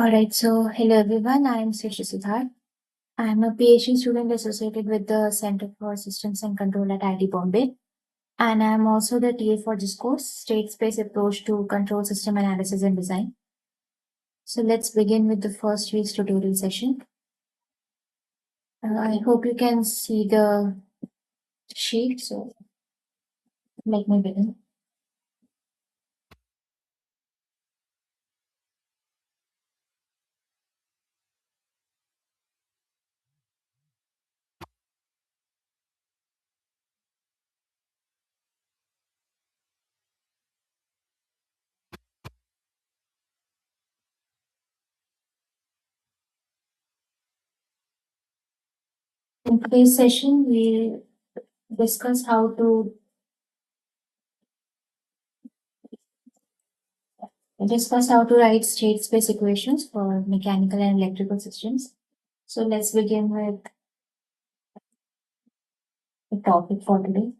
Alright, so hello everyone, I am Srishi Sudhar. I am a PhD student associated with the Center for Systems and Control at IIT Bombay, and I am also the TA for this course, State Space Approach to Control System Analysis and Design. So let's begin with the first week's tutorial session. I hope you can see the sheet, so let me begin. In today's session, we'll discuss how to write state space equations for mechanical and electrical systems. So let's begin with the topic for today.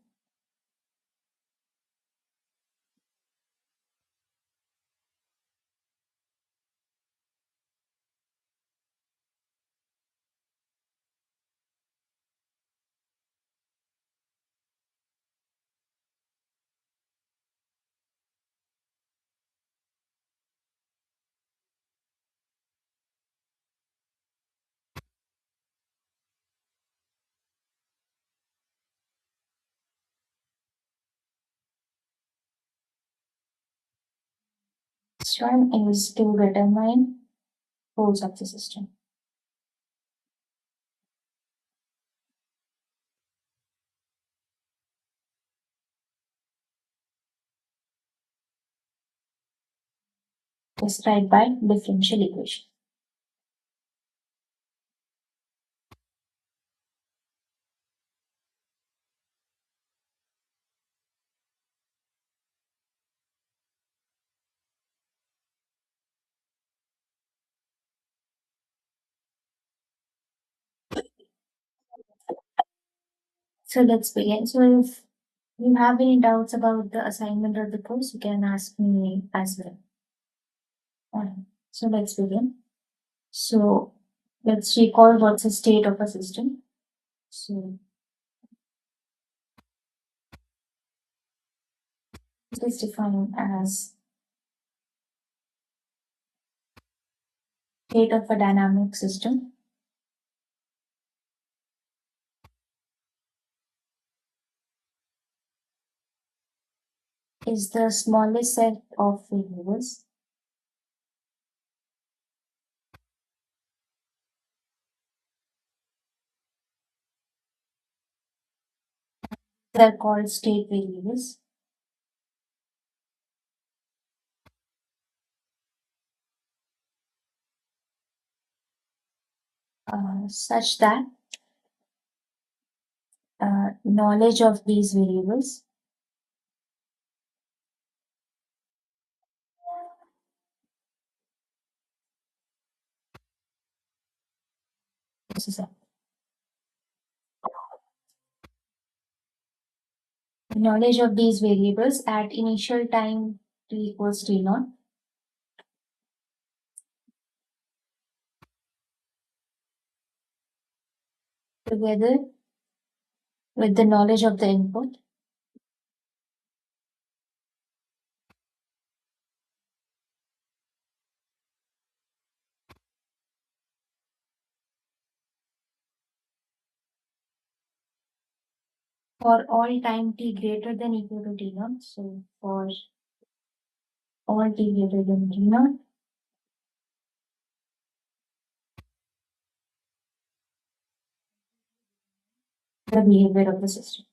Next one is to determine poles of the system. Described by differential equation. So let's begin. So if you have any doubts about the assignment of the course, you can ask me as well. So let's begin. So let's recall what's the state of a system. So it is defined as state of a dynamic system is the smallest set of variables that are called state variables such that knowledge of these variables this is a knowledge of these variables at initial time t equals t naught together with the knowledge of the input for all time t greater than equal to t naught. So for all t greater than t naught, the behavior of the system.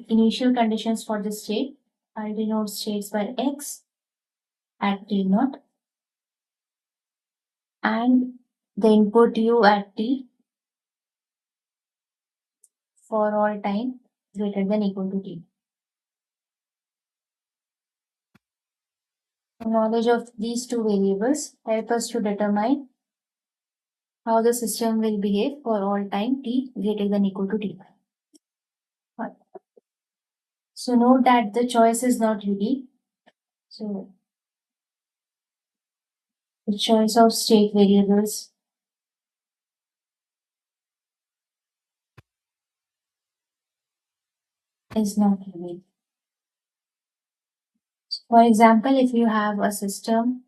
Initial conditions for the state are denoted states by x at t naught and the input u at t for all time greater than equal to t. Knowledge of these two variables help us to determine how the system will behave for all time t greater than equal to t. So note that the choice is not unique. So the choice of state variables is not unique. For example, if you have a system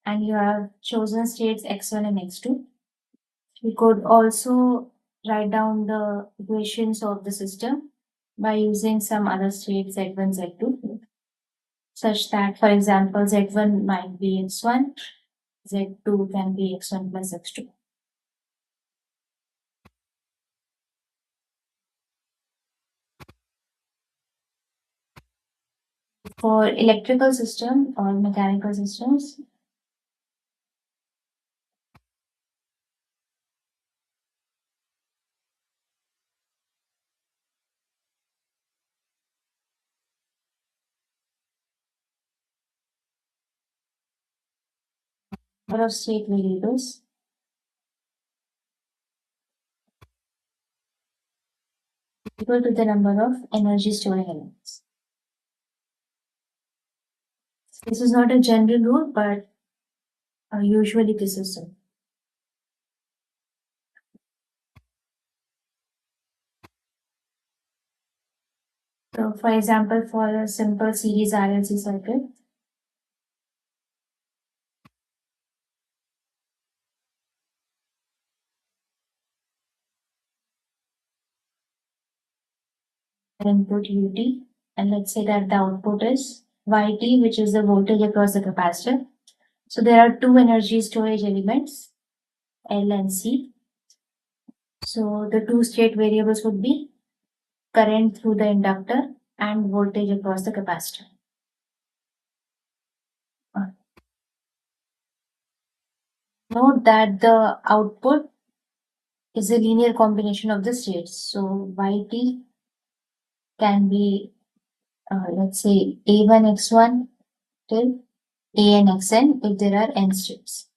and you have chosen states x1 and x2, we could also write down the equations of the system by using some other state z1, z2, such that, for example, z1 might be x1, z2 can be x1 plus x2. For electrical system or mechanical systems, number of state variables equal to the number of energy storing elements. This is not a general rule, but usually this is so. So, for example, for a simple series RLC circuit, input UT, and let's say that the output is YT, which is the voltage across the capacitor. So there are two energy storage elements, L and C. So the two state variables would be current through the inductor and voltage across the capacitor. Note that the output is a linear combination of the states. So YT can be, let's say, A1 X1 till AN XN if there are n states.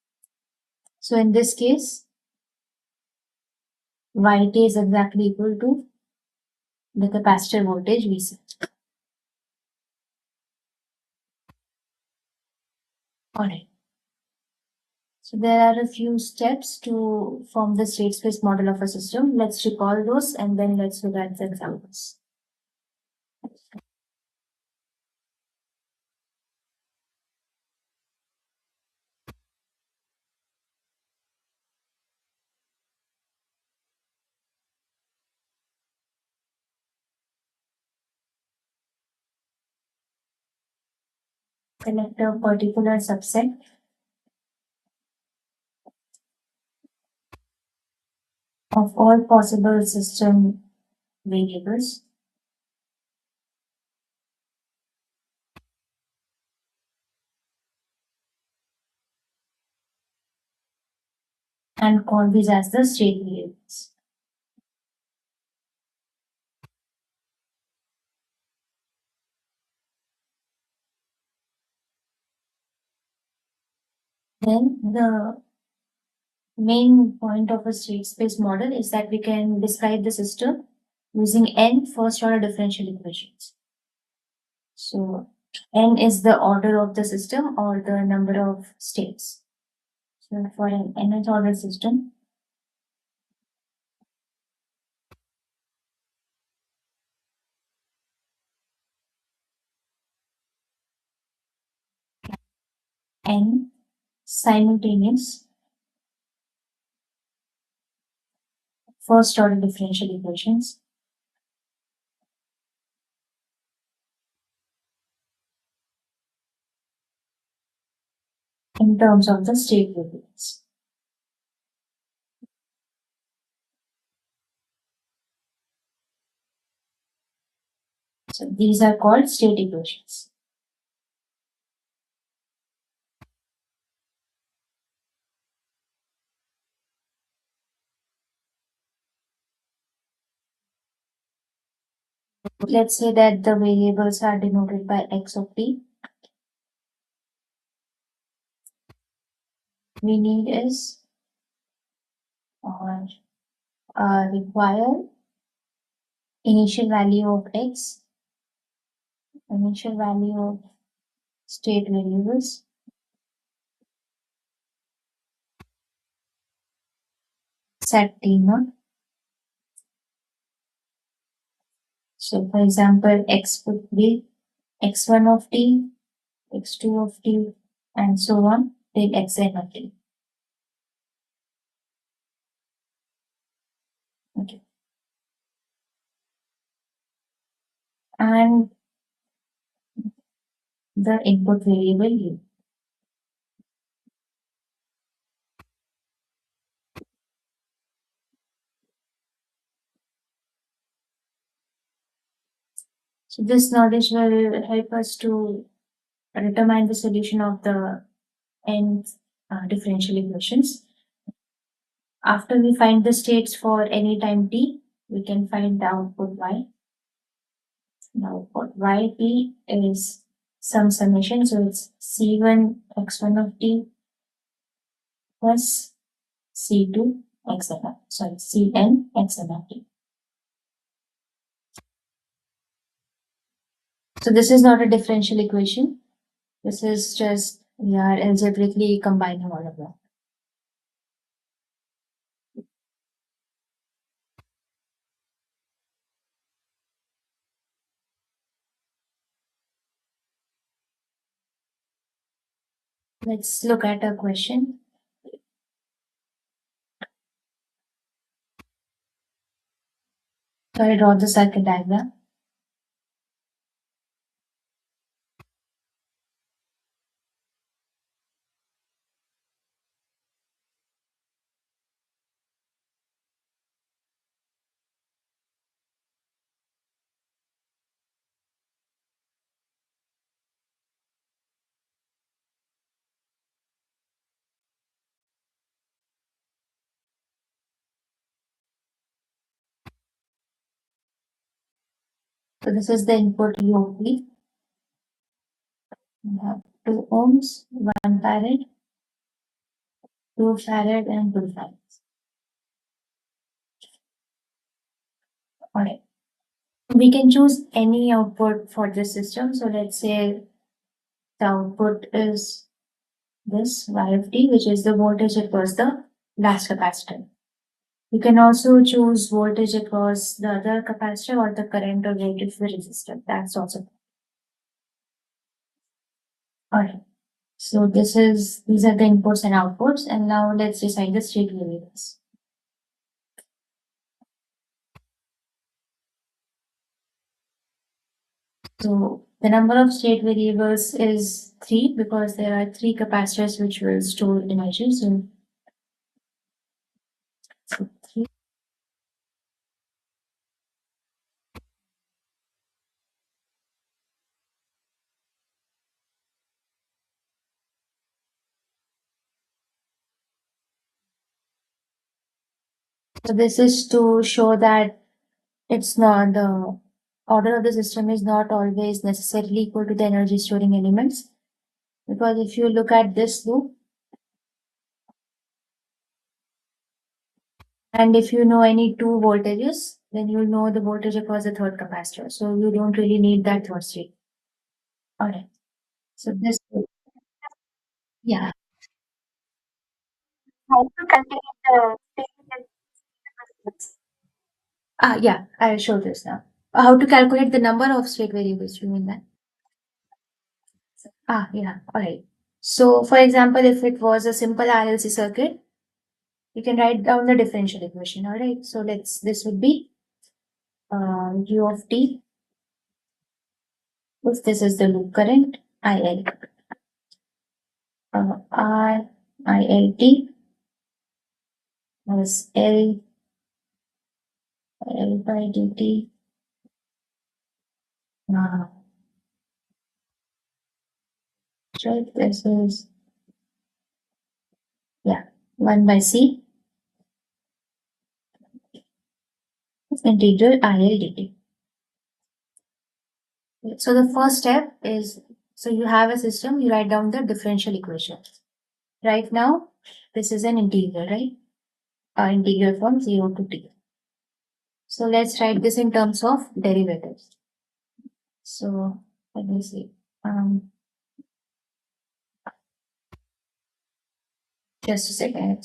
So in this case, YT is exactly equal to the capacitor voltage VC. Alright. So there are a few steps to form the state space model of a system. Let's recall those and then let's look at the examples. Select a particular subset of all possible system variables and call these as the state variables. Then the main point of a state space model is that we can describe the system using n first order differential equations. So n is the order of the system or the number of states. So for an nth order system, n simultaneous first order differential equations in terms of the state variables. So these are called state equations. Let's say that the variables are denoted by x of t. We need is or require initial value of x, initial value of state variables, set t naught. So, for example, x would be x1 of t, x2 of t, and so on till xn of t. Okay. And the input variable u. So this knowledge will help us to determine the solution of the n differential equations. After we find the states for any time t, we can find the output y. Now output yt is some summation, so it's c1 x1 of t plus c2 xn, sorry, cn xn of t. So this is not a differential equation. This is just we are algebraically combining all of them. Let's look at a question. So I draw the circuit diagram. So this is the input EOP. We have 2 ohms, 1 farad, 2 farad, and 2 farads. Alright. We can choose any output for this system. So let's say the output is this y of t, which is the voltage across the last capacitor. You can also choose voltage across the other capacitor or the current or voltage of the resistor. That's also alright. So these are the inputs and outputs, and now let's decide the state variables. So the number of state variables is 3 because there are 3 capacitors which will store energy. So 3. So this is to show that it's not the order of the system is not always necessarily equal to the energy storing elements. Because if you look at this loop, and if you know any 2 voltages, then you'll know the voltage across the third capacitor. So you don't really need that third state. Alright. So this, yeah. How to calculate the state variables? Yeah, I'll show this now. How to calculate the number of state variables, you mean that? Yeah, alright. So, for example, if it was a simple RLC circuit, you can write down the differential equation, alright? So, this would be U of t, if this is the loop current, IL, R, ILT, plus L by dt, uh, right, this is, 1 by C, integral IL dt. So the first step is, so you have a system, you write down the differential equation. Right now, this is an integral, right? integral from 0 to t. So let's write this in terms of derivatives. So let me see. Just a second.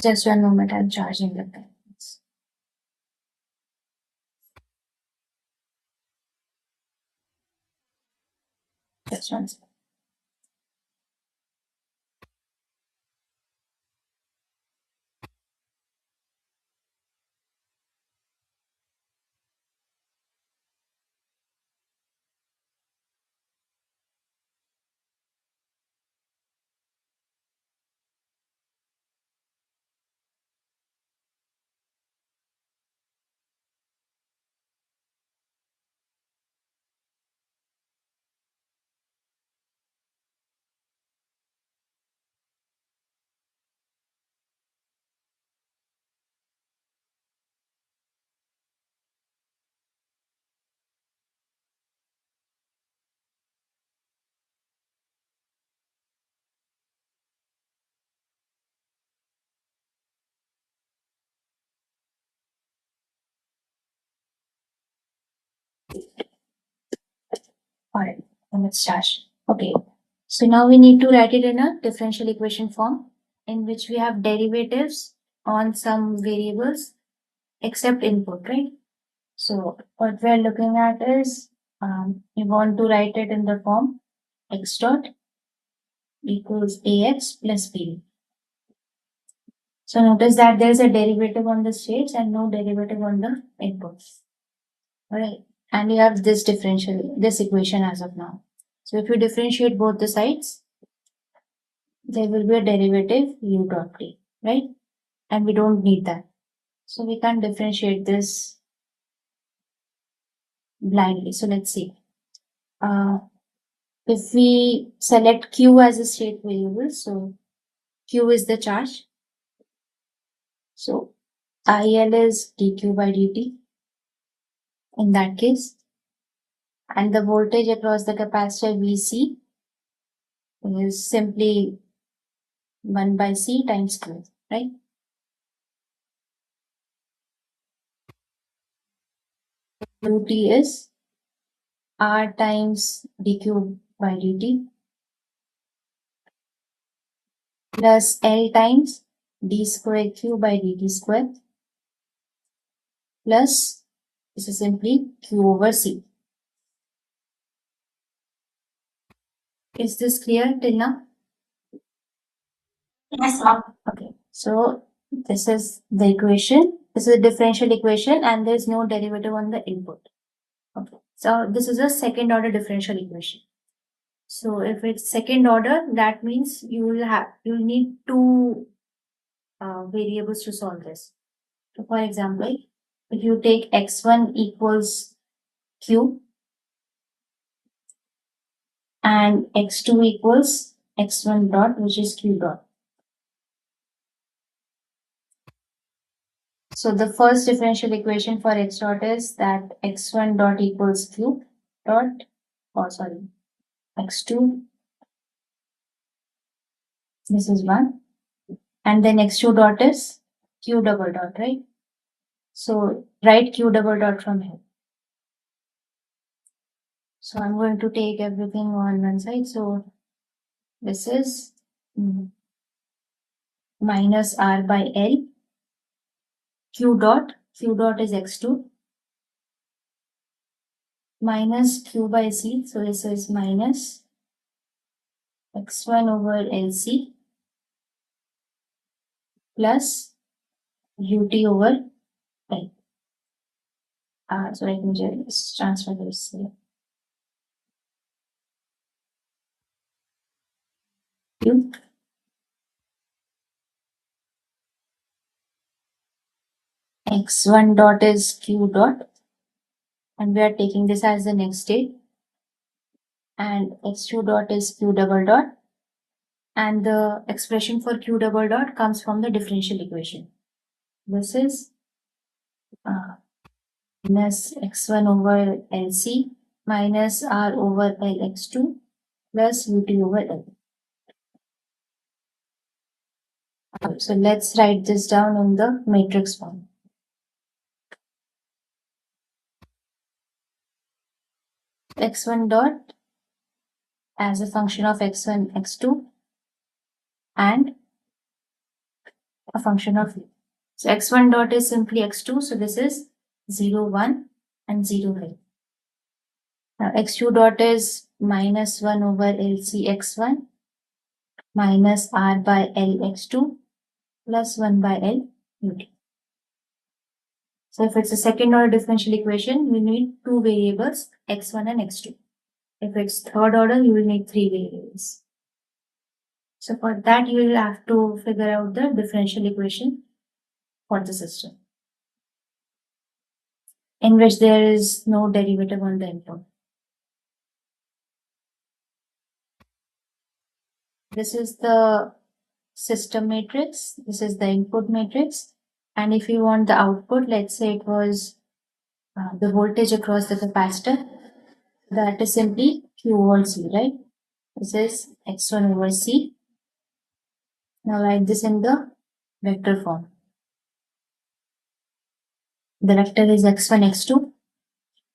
Just one moment, I'm charging the pen. Just one second. Alright, let's start. Okay, so now we need to write it in a differential equation form in which we have derivatives on some variables except input, right? So what we're looking at is we want to write it in the form x dot equals ax plus b. So notice that there's a derivative on the states and no derivative on the inputs. Alright, and you have this equation as of now. So if you differentiate both the sides, there will be a derivative u dot t, right? And we don't need that. So we can't differentiate this blindly. So let's see. If we select q as a state variable, so q is the charge. So IL is dq by dt in that case. And the voltage across the capacitor VC is simply 1 by C times Q, right? Ut is R times dq by dt plus L times d square q by dt square plus this is simply q over C. Is this clear till now? Yes, ma'am. Okay, so this is the equation. This is a differential equation and there is no derivative on the input. Okay, so this is a second order differential equation. So if it's second order, that means you'll need two variables to solve this. So for example, if you take x1 equals q and x2 equals x1 dot, which is q dot. So the first differential equation for x dot is that x1 dot equals q dot, x2, this is 1, and then x2 dot is q double dot, right? So write q double dot from here. So I'm going to take everything on one side. So this is minus R by L, q dot is x2, minus q by C. So this is minus x1 over LC plus ut over L. So let me just transfer this here. Q x1 dot is q dot, and we are taking this as the next state, and x2 dot is q double dot, and the expression for q double dot comes from the differential equation. This is minus x1 over lc minus r over lx2 plus ut over l. So let's write this down in the matrix form. x1 dot as a function of x1, x2 and a function of u. So x1 dot is simply x2, so this is 0, 1 and 0, 8. Now x2 dot is minus 1 over lc x1 minus r by l x2 plus 1 by l ut. So if it's a second order differential equation, we need two variables, x1 and x2. If it's third order, you will need three variables. So for that, you will have to figure out the differential equation for the system, in which there is no derivative on the input. This is the system matrix, this is the input matrix, and if you want the output, let's say it was the voltage across the capacitor, that is simply Q over C, right? This is X1 over C. Now write this in the vector form. The vector is X1, X2.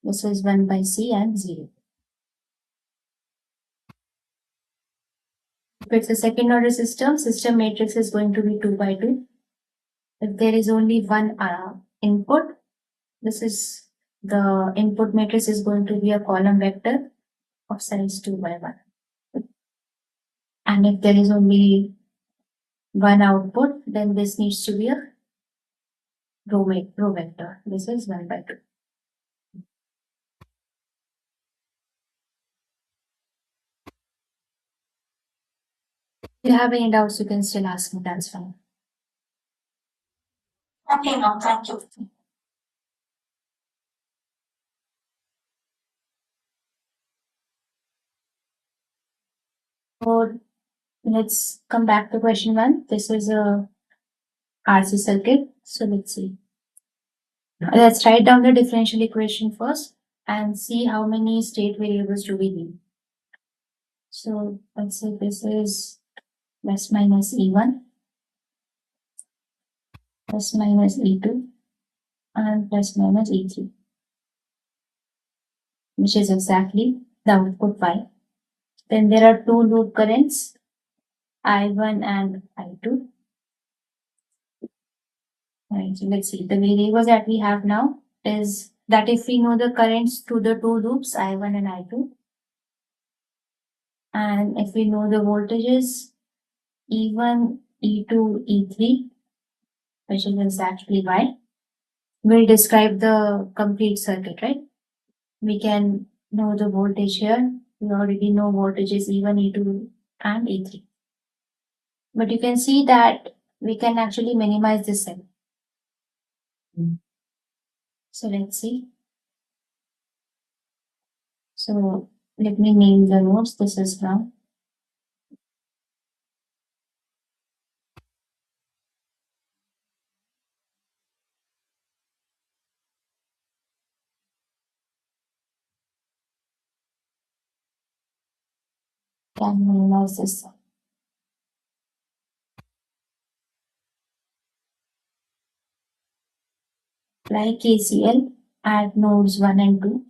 This is 1 by C and 0. If it's a second order system, system matrix is going to be 2 by 2. If there is only one input, this is the input matrix is going to be a column vector of size 2 by 1. And if there is only one output, then this needs to be a row vector. This is 1 by 2. If you have any doubts, you can still ask me, that's fine. Okay, no, thank you. So let's come back to question 1. This is a RC circuit. So let's see. Let's write down the differential equation first and see how many state variables do we need. So let's say this is plus minus E1, plus minus E2, and plus minus E3, which is exactly the output Y. Then there are two loop currents, I1 and I2. Right, so let's see. The variables that we have now is that if we know the currents through the two loops, I1 and I2, and if we know the voltages, E1, E2, E3, which is exactly Y, will describe the complete circuit, right? We can know the voltage here. We already know voltages E1, E2, and E3. But you can see that we can actually minimize this cell. So let's see. So let me name the nodes. This is ground. Can minimize this cell. Apply KCL at nodes 1 and 2.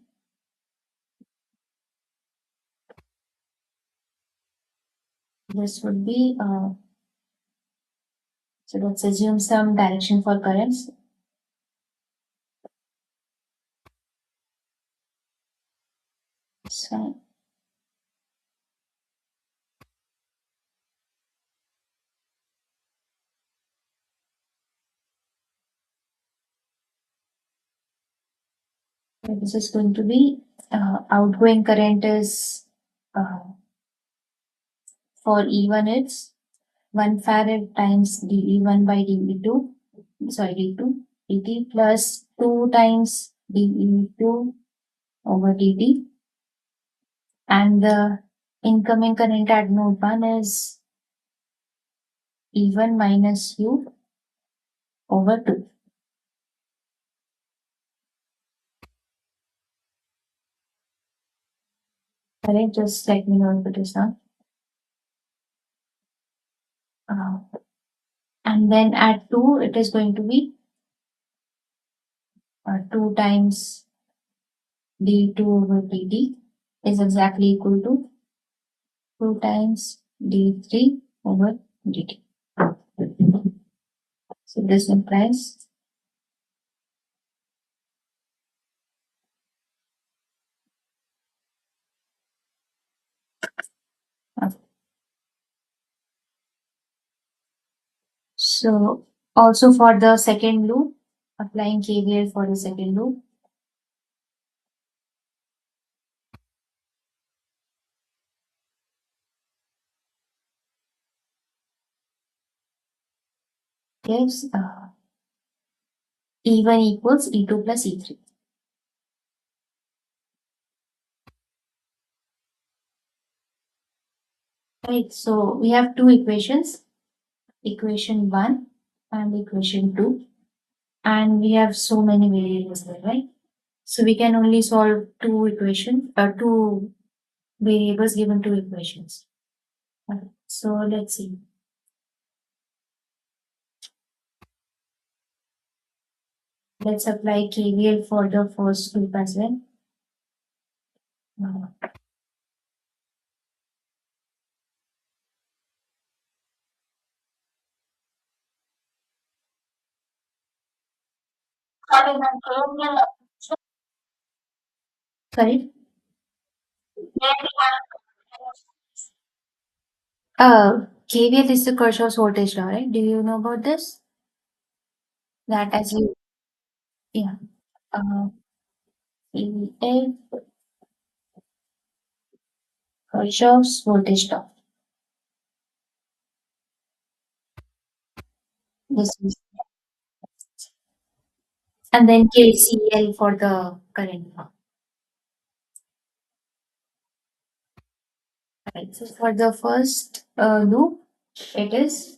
This would be, so let's assume some direction for currents. So this is going to be outgoing current is for E1 it's 1 farad times dE1 by dE2, sorry, D2. dt plus 2 times dE2 over dt. And the incoming current at node 1 is E1 minus U over 2. Alright, just let me know if it is not. Uh, and then at 2, it is going to be 2 times d2 over dt is exactly equal to 2 times d3 over dt. So this implies uh, so also for the second loop, applying KVL for the second loop, gives E1 equals E2 plus E3. Right, so we have two equations, equation 1 and equation 2, and we have so many variables there, right? So we can only solve two variables given two equations. Right, so let's see. Let's apply KVL for the first loop as well. Uh, Sorry? KVL is the Kirchhoff's voltage law, right? Do you know about this? That as you, yeah. KVL, Kirchhoff's voltage law. This is, and then KCL for the current law. Right. So for the first loop, it is,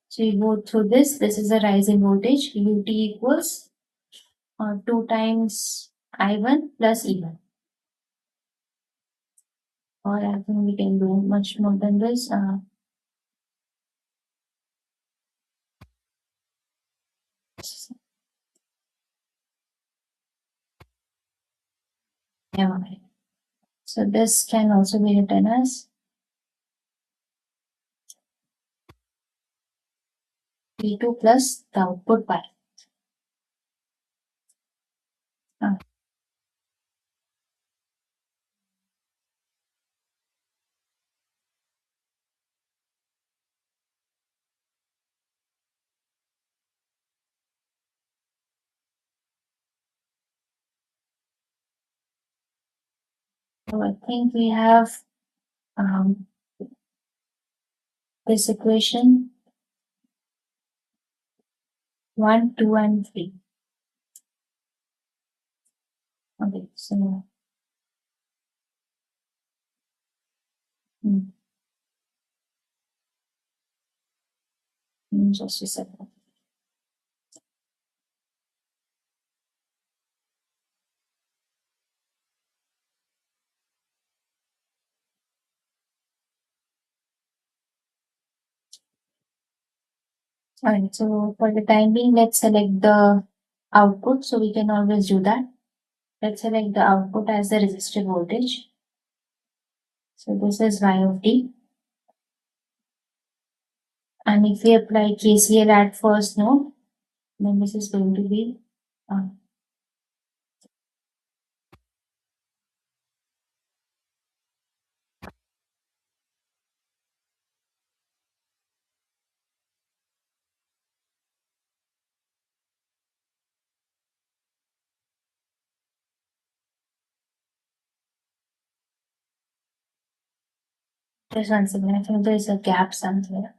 so you go through this. This is a rising voltage. UT equals 2 times I1 plus E1. Or I think we can do much more than this. Yeah. So this can also be written as P2 plus the output pi. Uh, so I think we have um, this equation 1, 2, and 3. Okay, so mm, just a second. Alright, so for the time being, let's select the output. So we can always do that. Let's select the output as the resistor voltage. So this is Y of t. And if we apply KCL at first node, then this is going to be just one second. I think there is a gap somewhere.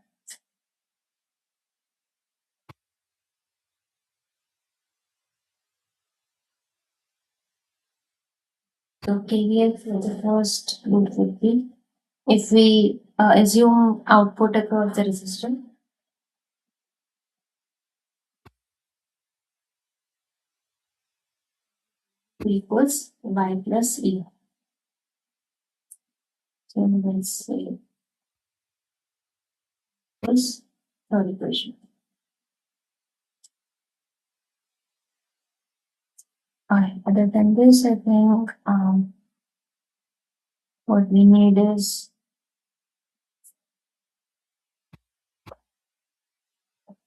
So KVL for the first loop would be, if we assume output across the resistor, equals y plus E. So we'll say equals third equation. Alright, other than this, I think what we need is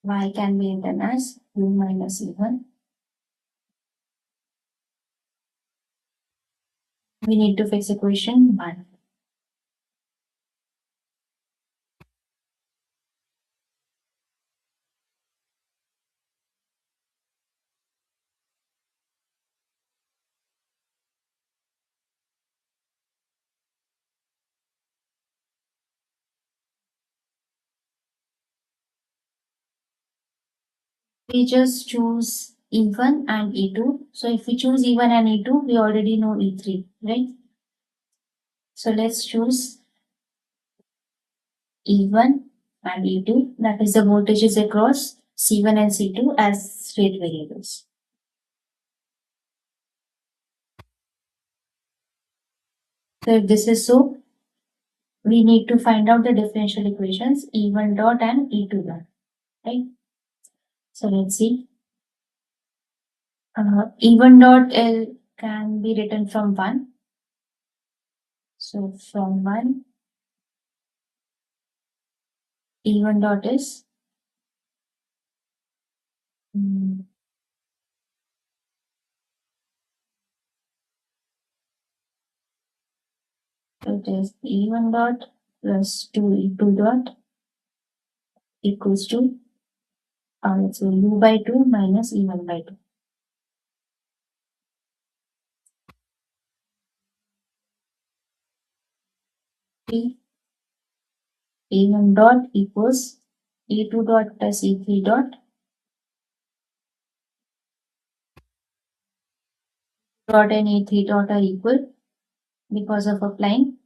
y can be written as u minus E1. We need to fix equation 1. We just choose E1 and E2. So if we choose E1 and E2, we already know E3, right? So let's choose E1 and E2, that is the voltages across C1 and C2 as state variables. So if this is so, we need to find out the differential equations E1 dot and E2 dot, right? So let's see. E1 dot L can be written from 1. So from 1, E1 dot is it is E1 dot plus 2 E2 dot equals to so U by 2 minus E1 by 2. E1 dot equals E2 dot plus E3 dot and E3 dot are equal because of applying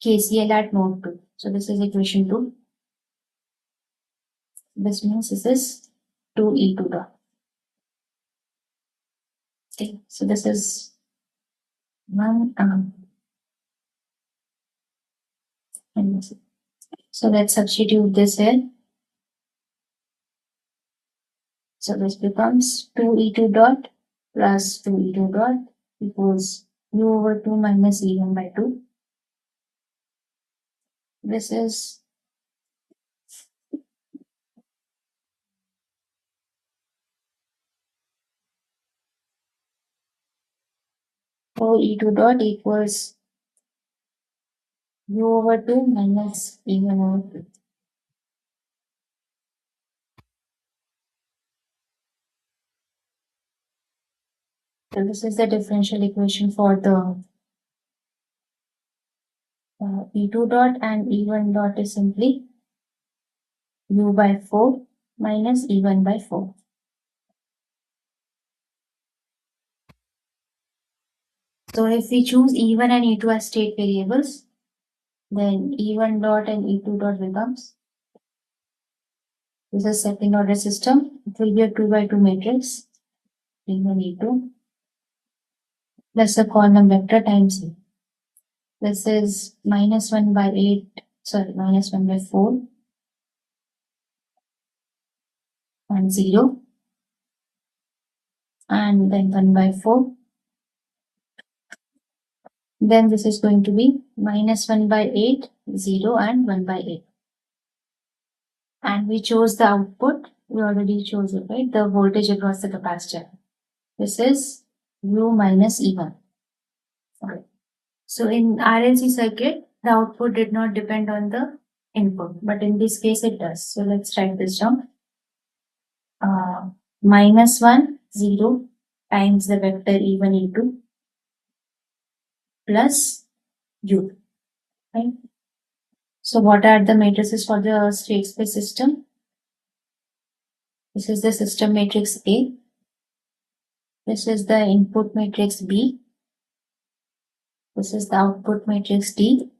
KCL at node 2. So this is equation 2. This means this is 2E2 dot. Okay, so this is one so let's substitute this here. So this becomes 2E2 dot plus 2E2 dot equals U over 2 minus E1 by 2. This is E2 dot equals U over 2 minus E1 over 2. So this is the differential equation for the E2 dot, and E1 dot is simply U by 4 minus E1 by 4. So if we choose E1 and E2 as state variables, then E1 dot and E2 dot becomes, this is second order system. It will be a 2 by 2 matrix, E1, E2, plus a column vector times E. This is minus 1 by 8, minus 1 by 4 and 0, and then 1 by 4. Then this is going to be minus 1 by 8, 0 and 1 by 8. And we chose the output. We already chose it, right? The voltage across the capacitor. This is U minus E1. Okay. So in RLC circuit, the output did not depend on the input, but in this case it does. So let's write this down. Minus 1, 0 times the vector E1, E2 plus U. Right? So what are the matrices for the state space system? This is the system matrix A. This is the input matrix B. This is the output matrix C,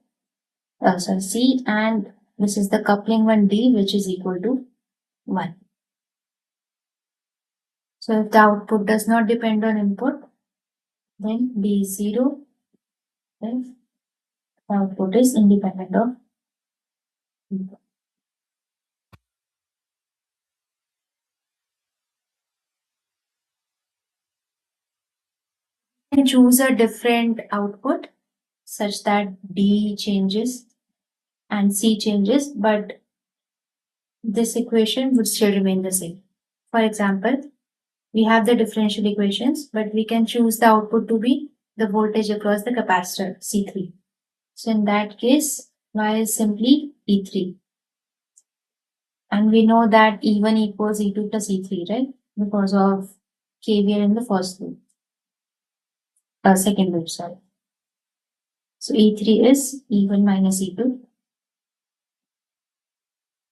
and this is the coupling one D, which is equal to 1. So if the output does not depend on input, then D is 0. If the output is independent of input. You can choose a different output such that D changes and C changes, but this equation would still remain the same. For example, we have the differential equations, but we can choose the output to be the voltage across the capacitor C3. So in that case, Y is simply E3. And we know that E1 equals E2 plus E3, right? Because of KVL in the first loop. Second loop, sorry. So E3 is E1 minus E2.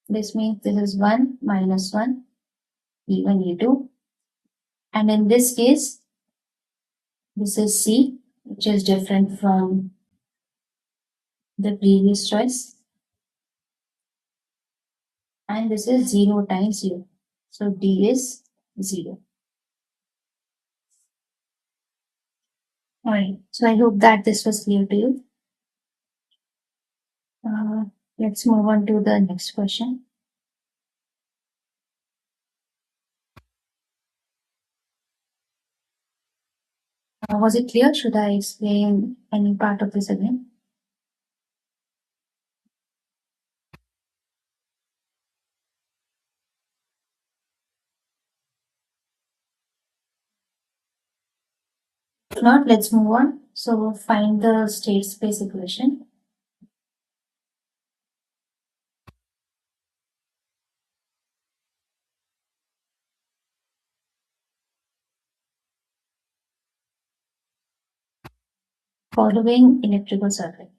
This means this is 1 minus 1, E1, E2. And in this case, this is C, which is different from the previous choice. And this is 0 times 0. So D is 0. Alright, so I hope that this was clear to you. Let's move on to the next question. Was it clear? Should I explain any part of this again? If not, let's move on. So find the state space equation. Following electrical circuit.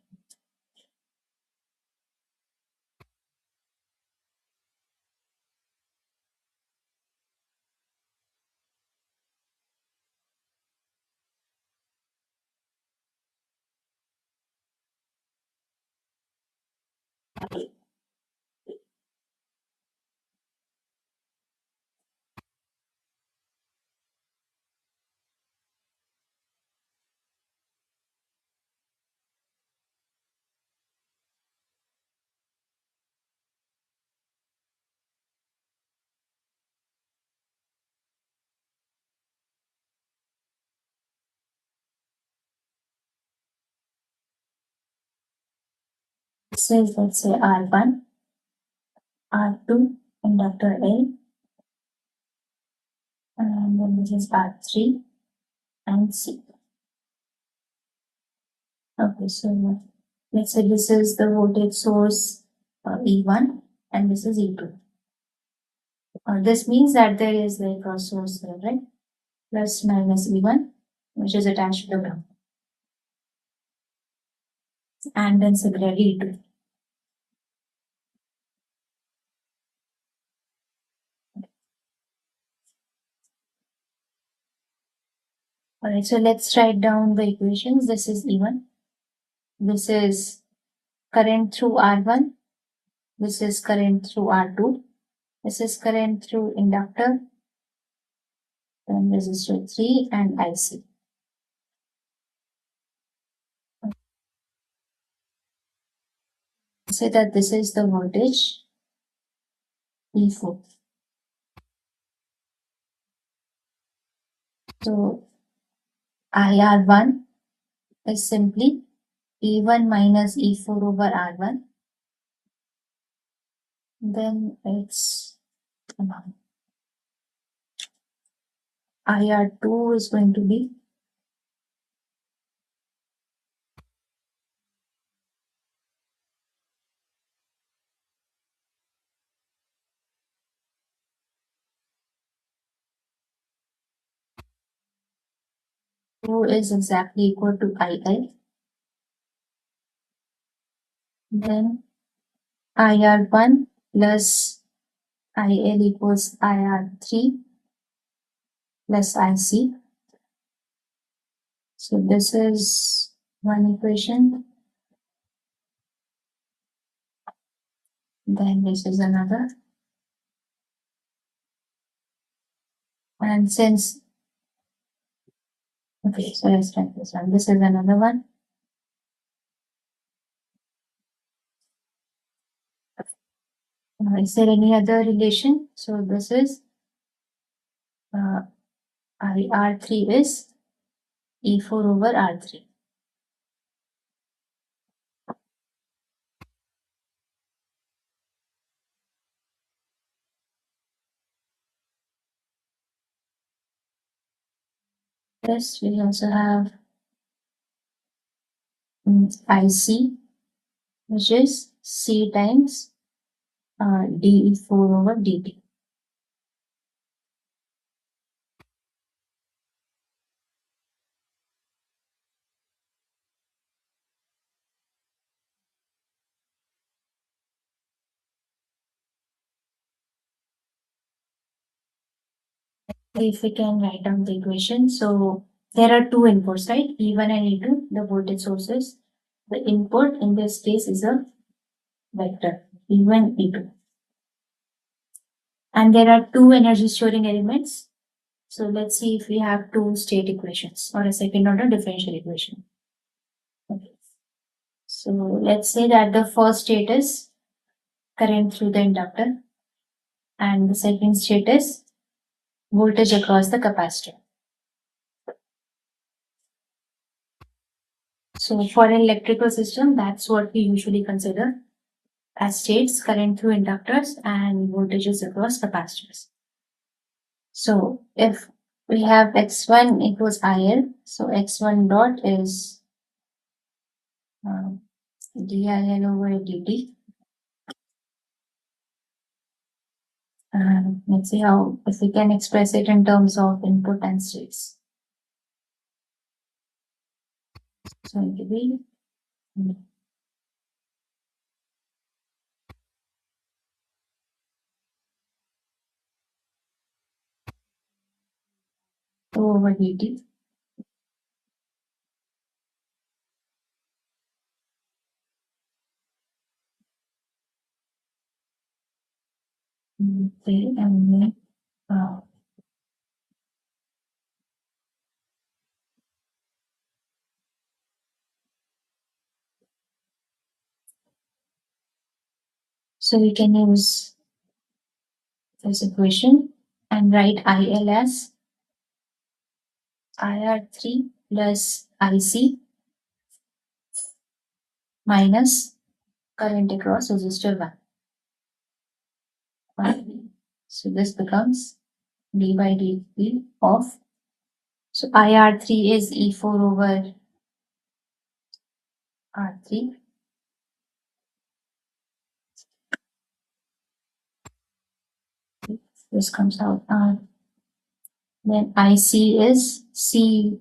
This is, let's say, R1, R2, inductor L, and then this is R3 and C. Okay, so let's say this is the voltage source E1 and this is E2. This means that there is like a source there, right? Plus minus E1, which is attached to the ground. And then similarly E2. Alright, so let's write down the equations. This is E1. This is current through R1. This is current through R2. This is current through inductor. Then resistor 3 and IC. Say that this is the voltage E4. So IR1 is simply E1 minus E4 over R1. Then it's IR2 is going to be is exactly equal to IL. Then IR1 plus IL equals IR3 plus IC. So this is one equation, then this is another. And since, okay, so let's write this one. This is another one. Is there any other relation? So this is uh, R3 is E4 over R3. Yes, we also have IC, which is C times dE4 over dt. If we can write down the equation, so there are two inputs, right? E1 and E2, the voltage sources. The input in this case is a vector, E1, E2. And there are two energy storing elements. So let's see if we have two state equations or a second order differential equation. Okay. So let's say that the first state is current through the inductor and the second state is voltage across the capacitor. So for an electrical system, that's what we usually consider as states: current through inductors and voltages across capacitors. So if we have x1 equals IL, so x1 dot is DIL over dt. Let's see how, if we can express it in terms of input and states. So it will be 2 over dt. Okay, and then so we can use this equation and write IL as IR3 plus IC minus current across resistor 1. So this becomes d by dt of, so IR3 is E4 over R3. This comes out R. Then IC is C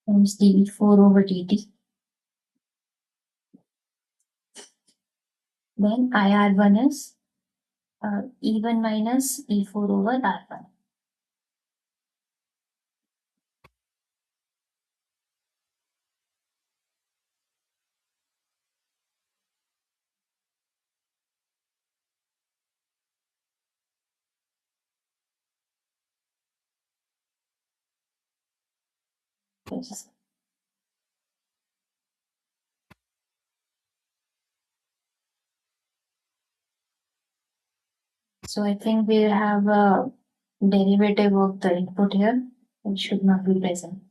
times dE4 over dt. Then IR1 is E1 minus E4 over R1. Yes. So I think we have a derivative of the input here. It should not be present.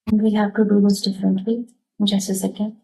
And we have to do this differently. Just a second.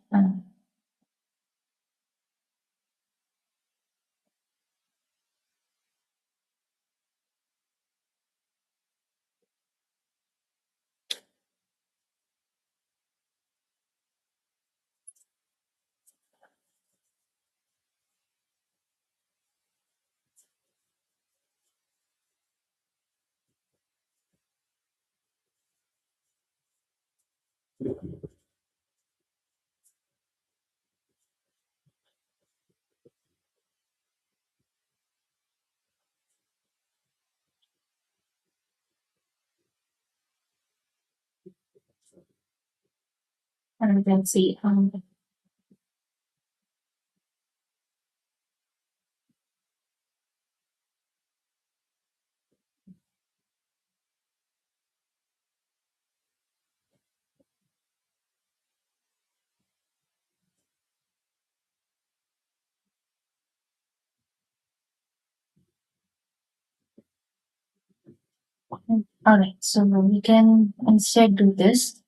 And let's see. All right, so we can instead do this.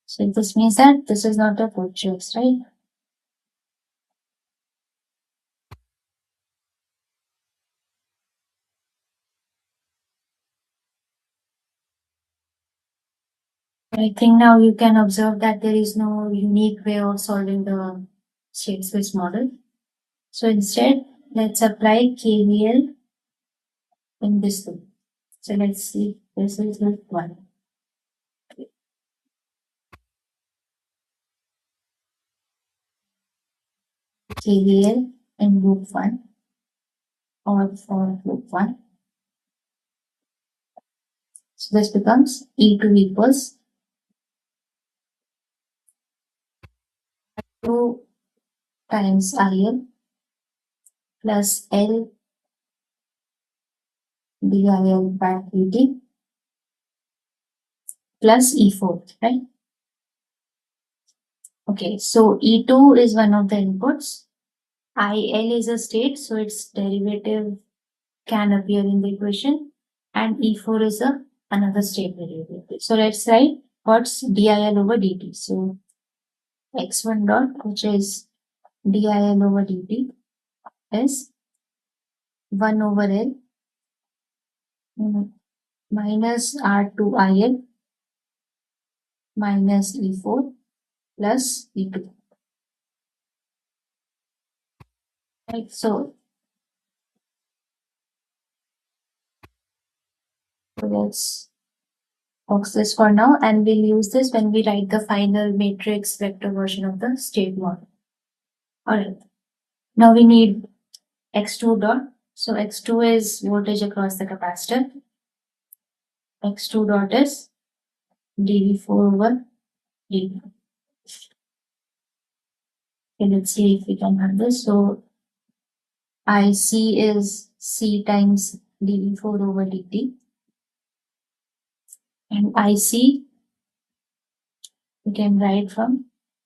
So this means that this is not a full choice, right? I think now you can observe that there is no unique way of solving the state space model. So instead, let's apply KVL in this loop. So let's see, this is loop 1. KVL in loop 1 or for loop 1. So this becomes E2 equals 2 times IL plus L DIL by dt plus E4, right? Okay, so E2 is one of the inputs. IL is a state, so its derivative can appear in the equation, and E4 is another state variable. So let's write what's DIL over dt. So x1 dot, which is DIL over dt, is 1 over L minus R2IL minus E4 plus E2. Right, so let's box this for now, and we'll use this when we write the final matrix vector version of the state model. Alright, now we need x2 dot. So x2 is voltage across the capacitor. x2 dot is dv4 over dt. Okay, let's see if we can have this. So IC is C times dv4 over dt, and IC we can write from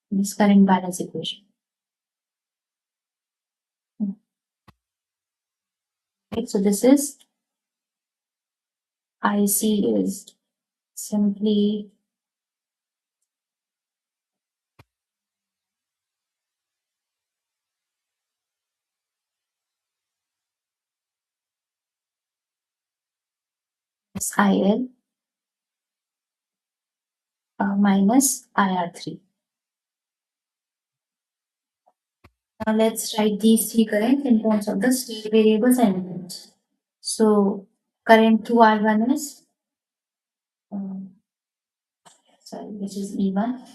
this current balance equation. Okay, so this is IC is simply IL minus IR3. Now let's write these three currents in terms of the state variables and inputs. So current to R1 is, which is E1.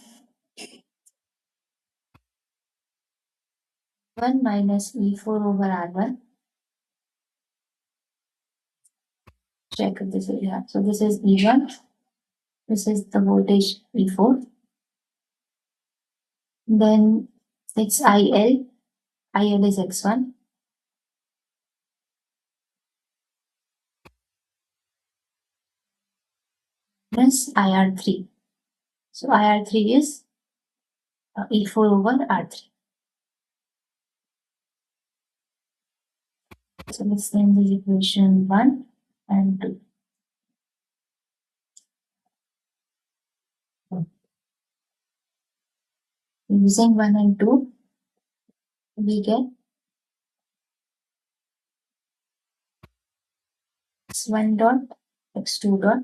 1 minus E4 over R1. Check if this is, yeah. So this is E1. This is the voltage E4. Then it's IL. IL is X1. Plus IR3. So IR3 is E4 over R3. So let's name this equation 1 and 2. Using 1 and 2, we get x1 dot, x2 dot.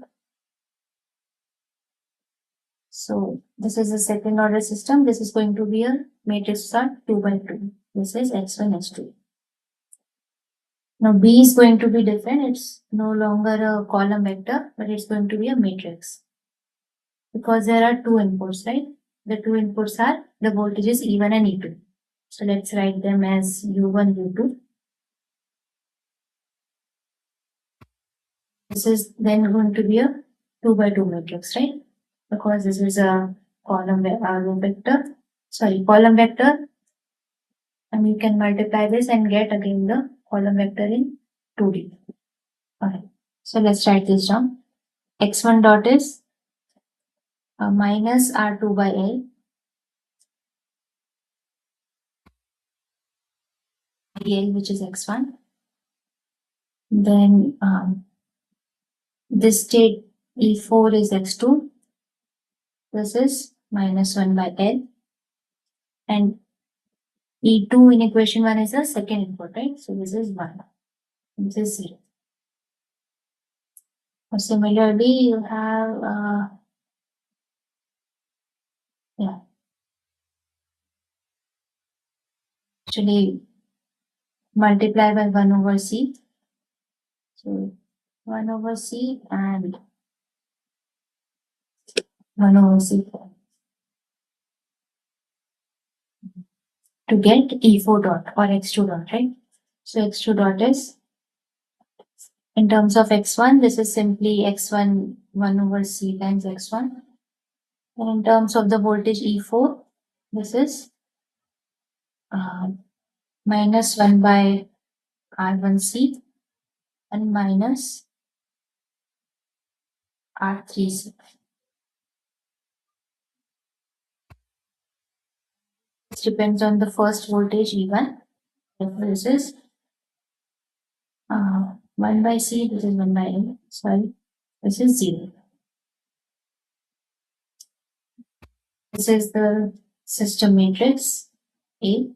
So this is a second order system. This is going to be a matrix chart 2 by 2. This is x1, x2. Now B is going to be different. It's no longer a column vector, but it's going to be a matrix. Because there are two inputs, right? The two inputs are the voltages E1 and E2. So let's write them as U1, U2. This is then going to be a 2 by 2 matrix, right? because this is a row vector, column vector, and you can multiply this and get again the column vector in 2D. Alright, so let's write this down. X1 dot is minus R2 by L, L which is X1. Then this state E4 is X2. This is minus 1 by L. And E2 in equation 1 is the second input, right? So this is 1. This is 0. Similarly, you have, actually multiply by 1 over C. So 1 over C and 1 over C to get E4 dot or X2 dot, right? So X2 dot is, in terms of X1, this is simply X1 1 over C times X1. And in terms of the voltage E4, this is minus 1 by R1C and minus R3C. This depends on the first voltage E1. This is 1 by C, this is 1 by N, sorry, this is 0. This is the system matrix A.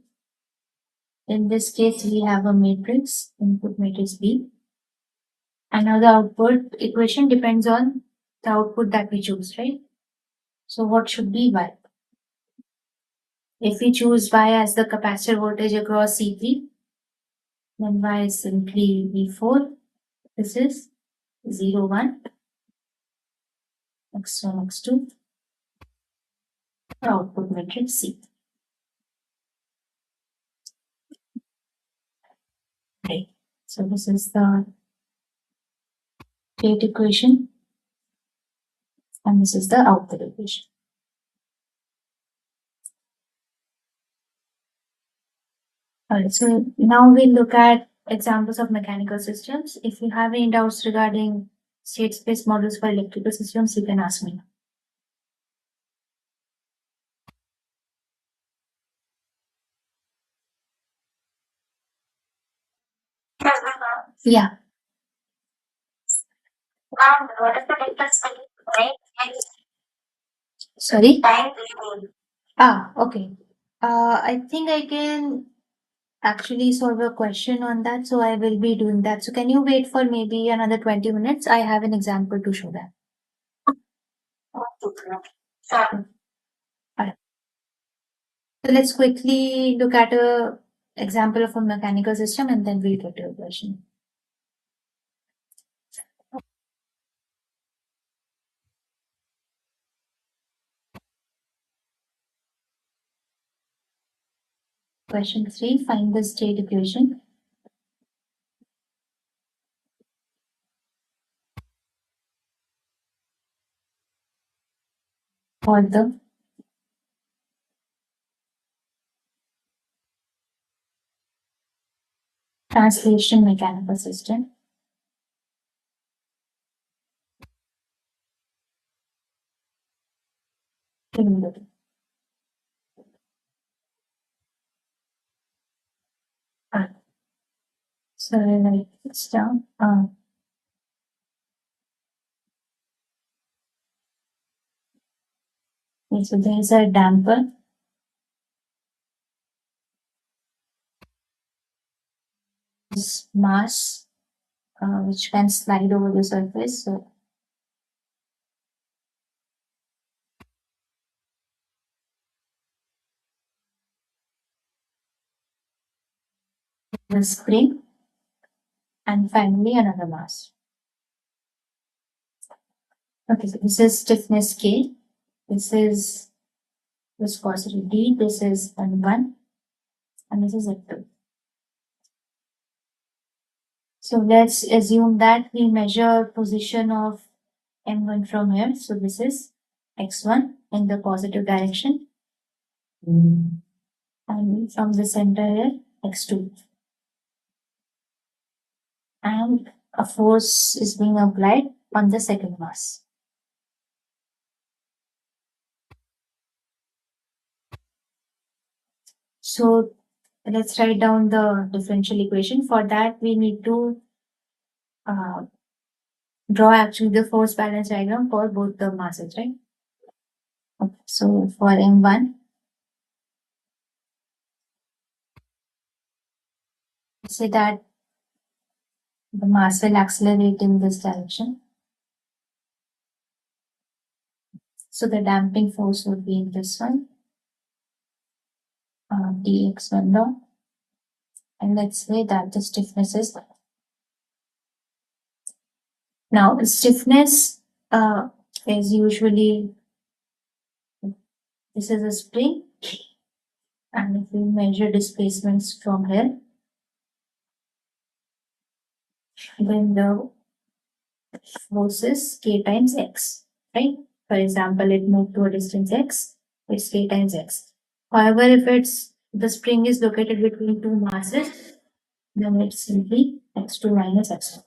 In this case, we have a matrix, input matrix B. And now the output equation depends on the output that we choose, right? So what should be Y? If we choose Y as the capacitor voltage across C3, then Y is simply V4. This is 0, 1, X1, X2, output matrix C. Right. So this is the gate equation, and this is the output equation. Alright, so now we look at examples of mechanical systems. If you have any doubts regarding state space models for electrical systems, you can ask me. Yeah. What is the difference between Sorry? Time period. Okay. I think I can actually solve a question on that, so I will be doing that. So can you wait for maybe another 20 minutes? I have an example to show that. Sure. Alright. So let's quickly look at a example of a mechanical system and then we'll get to a question. Question 3, find the state equation for the translation mechanical system. So I write this down. Okay, so there is a damper. This mass, which can slide over the surface. So the spring, and finally another mass. Okay, so this is stiffness K. This is viscosity D. This is N1, and this is N2. So let's assume that we measure position of M1 from here. So this is x1 in the positive direction, and from the center here, x2. And a force is being applied on the second mass. So let's write down the differential equation. For that, we need to uh, draw actually the force balance diagram for both the masses, right? Okay. So for M1, say that the mass will accelerate in this direction. So the damping force would be in this one, dx1 dot. And let's say that the stiffness is now the stiffness is usually this is a spring, and if we measure displacements from here, then the force is k times x, right? For example, it moved to a distance x, it's k times x. However, if it's the spring is located between two masses, then it's simply x2 minus x1.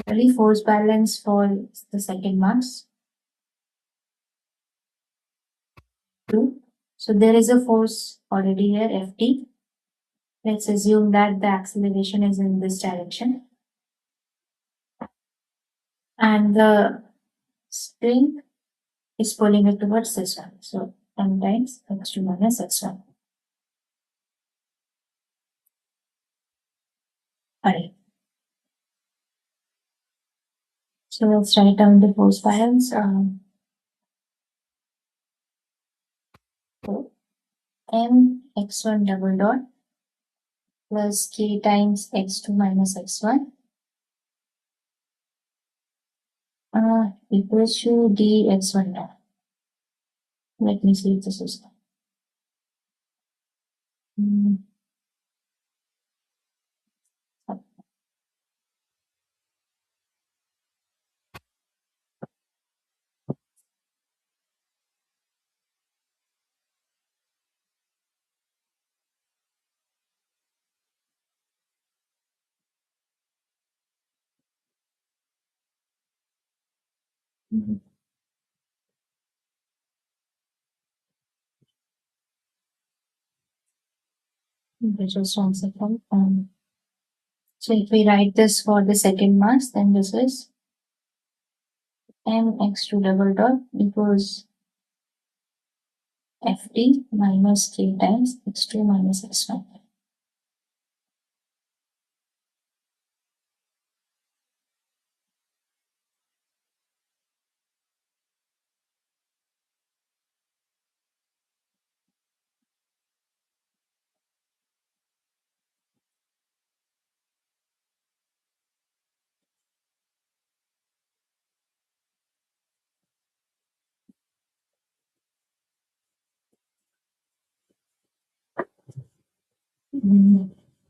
Really force balance for the second mass 2. So there is a force already here, Ft. Let's assume that the acceleration is in this direction. And the spring is pulling it towards this one. So m times x2 minus x1. Alright. So let's write down the force balance. So m x1 double dot plus k times x2 minus x1 equals to dx1 dot. Let me see if this is. Mm, mhm. Okay, just 1 second. So if we write this for the second mass, then this is m x2 double dot equals Ft minus k times x2 minus x1.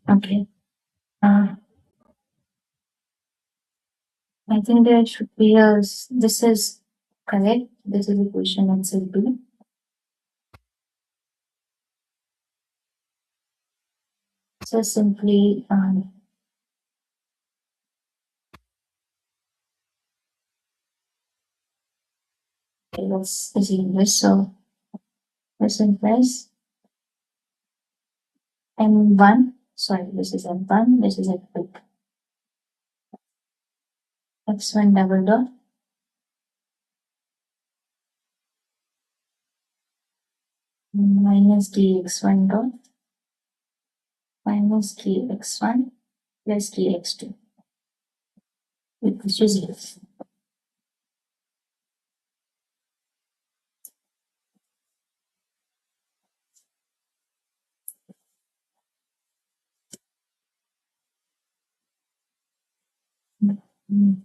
Okay. Uh, I think there should be this is correct. This is equation itself. So simply, okay, let's assume this. So this implies M1, sorry, this is M1, this is F2. X1 double dot minus dx1 dot minus dx1 plus dx2, which is 0. Mm,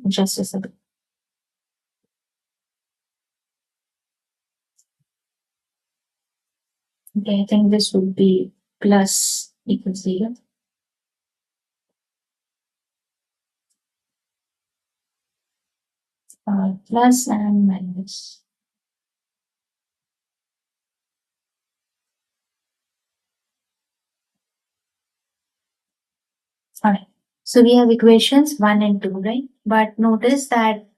just a second. Okay, I think this would be plus equals 0. plus and minus. Alright. So we have equations 1 and 2, right? But notice that,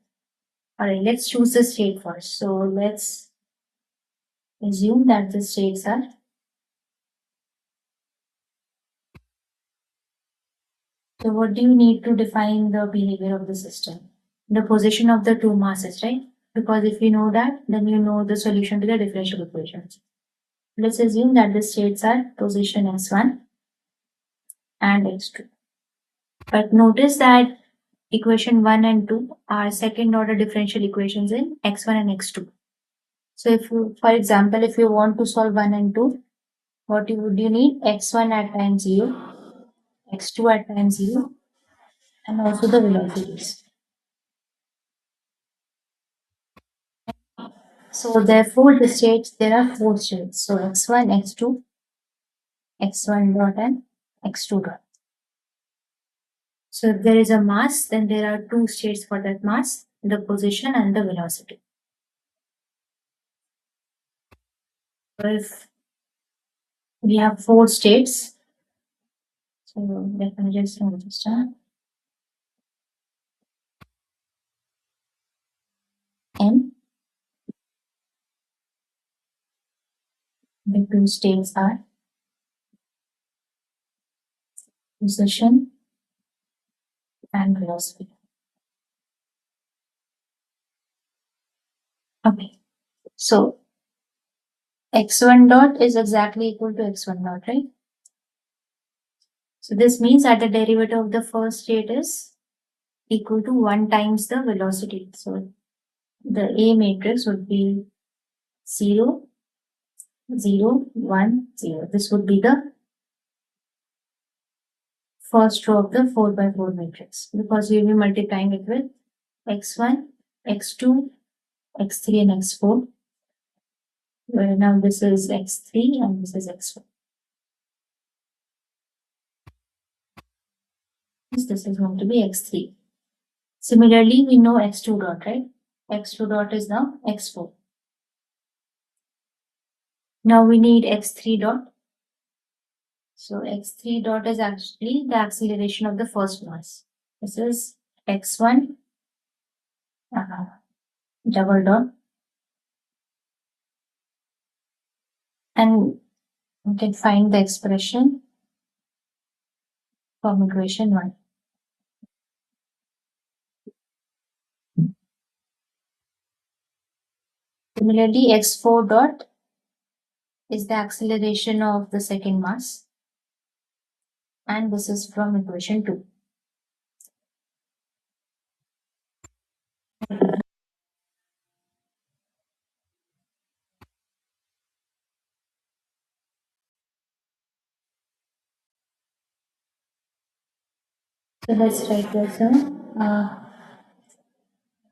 alright, let's choose the state first. So let's assume that the states are. So what do you need to define the behavior of the system? The position of the two masses, right? Because if you know that, then you know the solution to the differential equations. Let's assume that the states are position x1 and x2. But notice that equation 1 and 2 are second order differential equations in x1 and x2. So if you, for example, if you want to solve 1 and 2, what would you need? x1 at time 0, x2 at time 0, and also the velocities. So therefore the states, there are four states. So x1, x2, x1 dot and x2 dot. So if there is a mass, then there are two states for that mass, the position and the velocity. So if we have four states, so let me just write this down. N, the two states are position and velocity. Okay. So x1 dot is exactly equal to x1 dot, right? So this means that the derivative of the first state is equal to 1 times the velocity. So the A matrix would be 0, 0, 1, 0. This would be the first row of the 4 by 4 matrix because we will be multiplying it with x1, x2, x3 and x4. Where now this is x3 and this is x4. This is going to be x3. Similarly, we know x2 dot, right? x2 dot is now x4. Now we need x3 dot. So x3 dot is actually the acceleration of the first mass. This is x1 double dot. And we can find the expression from equation 1. Similarly, x4 dot is the acceleration of the second mass. And this is from equation 2. So let's write this down.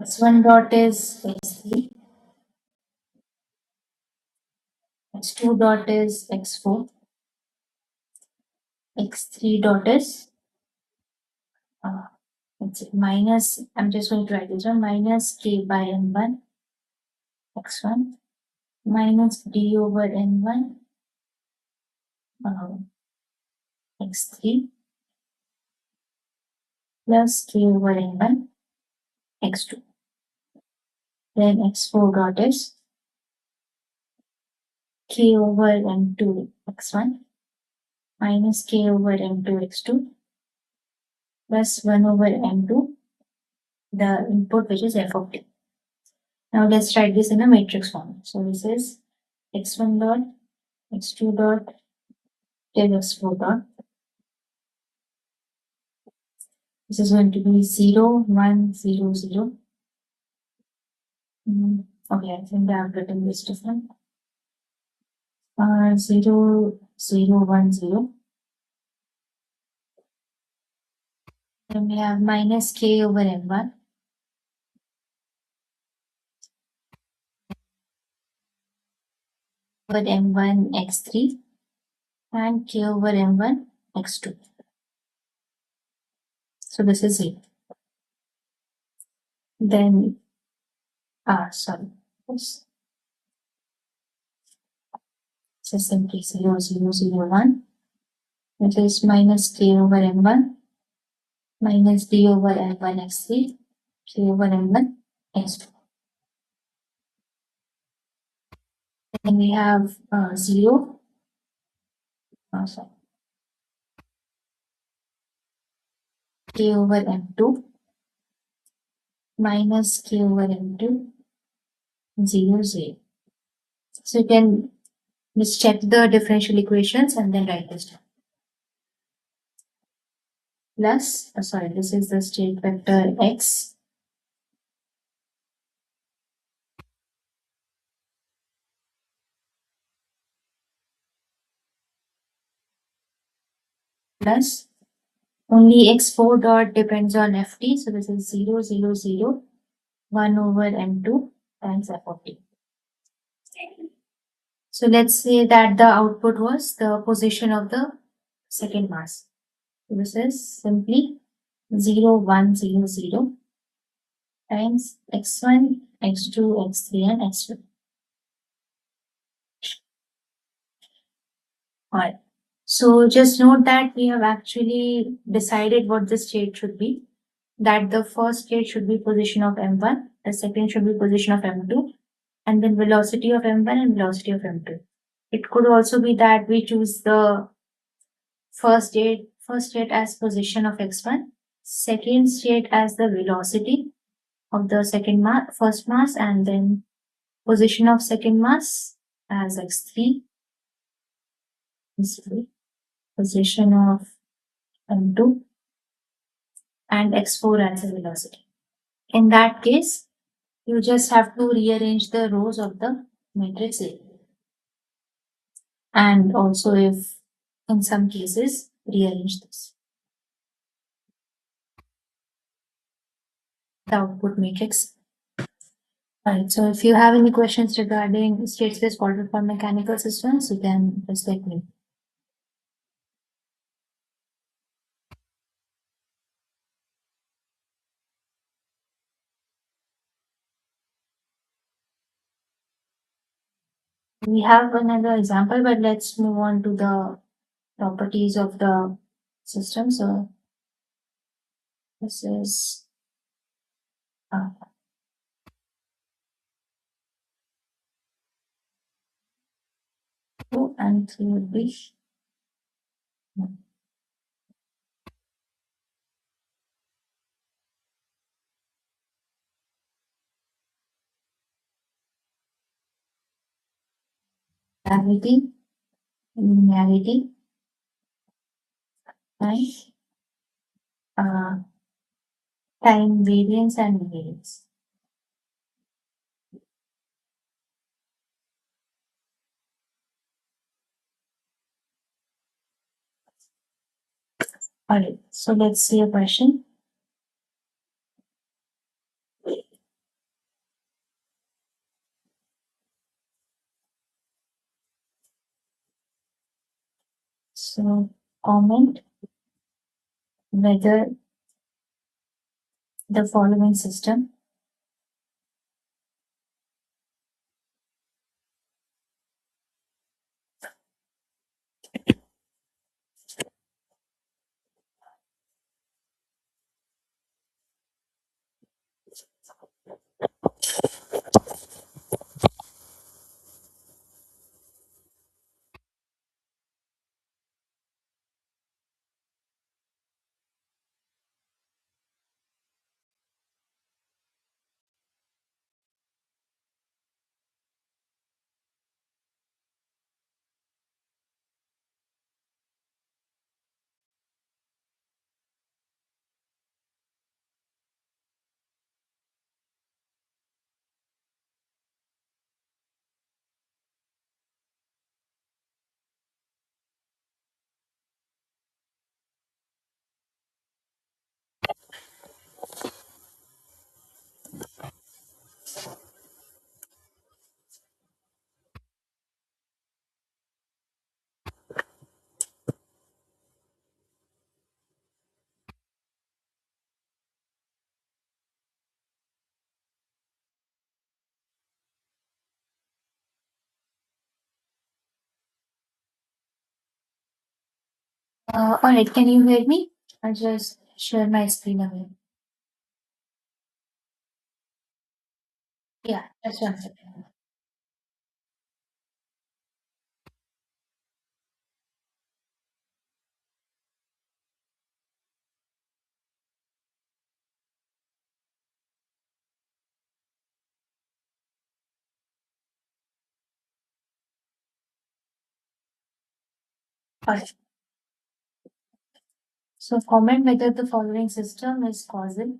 X1 dot is x3, x2 dot is x4, x3 dot is let's see, minus, I'm just going to write this one, minus k by n1 x1 minus d over n1 x3 plus k over n1 x2. Then x4 dot is k over n2 x1 minus k over m2 x2 plus 1 over m2, the input which is f of t. Now let's write this in a matrix form. So this is x1 dot, x2 dot, till x4 dot. This is going to be 0, 1, 0, 0. Okay, I think I have written this different. 0, 0, 1, 0. Then we have minus k over m1. Over m1 x3 and k over m1 x2. So this is 0. Then Sorry. Oops. So simply 0, 0, 0, 1, which is minus k over m1 minus d over m1 x3 k over m1 x2. Then we have 0, sorry, k over m2 minus k over m2 0, 0. So you can just check the differential equations and then write this down. Plus, sorry, this is the state vector x plus only x4 dot depends on ft, so this is 0, 0, 0, 1 over m2 times f of t. So let's say that the output was the position of the second mass. So this is simply 0, 1, 0, 0 times x1, x2, x3, and x2. Alright. So just note that we have actually decided what the state should be. That the first state should be position of m1, the second should be position of m2, and then velocity of m1 and velocity of m2. It could also be that we choose the first state as position of x1, second state as the velocity of the first mass, and then position of second mass as x3, position of m2, and x4 as the velocity. In that case, you just have to rearrange the rows of the matrix A. And also, if in some cases, rearrange this. The output matrix. Right. So if you have any questions regarding state space water for mechanical systems, you can just let me know. We have another example, but let's move on to the properties of the system. So this is uh, 2 and 3 would be gravity, linearity, and uh, time variance and invariance. Alright, so let's see a question. So comment whether the following system All right, can you hear me? I'll just share my screen again. Yeah, just one second. All right. So comment whether the following system is causal,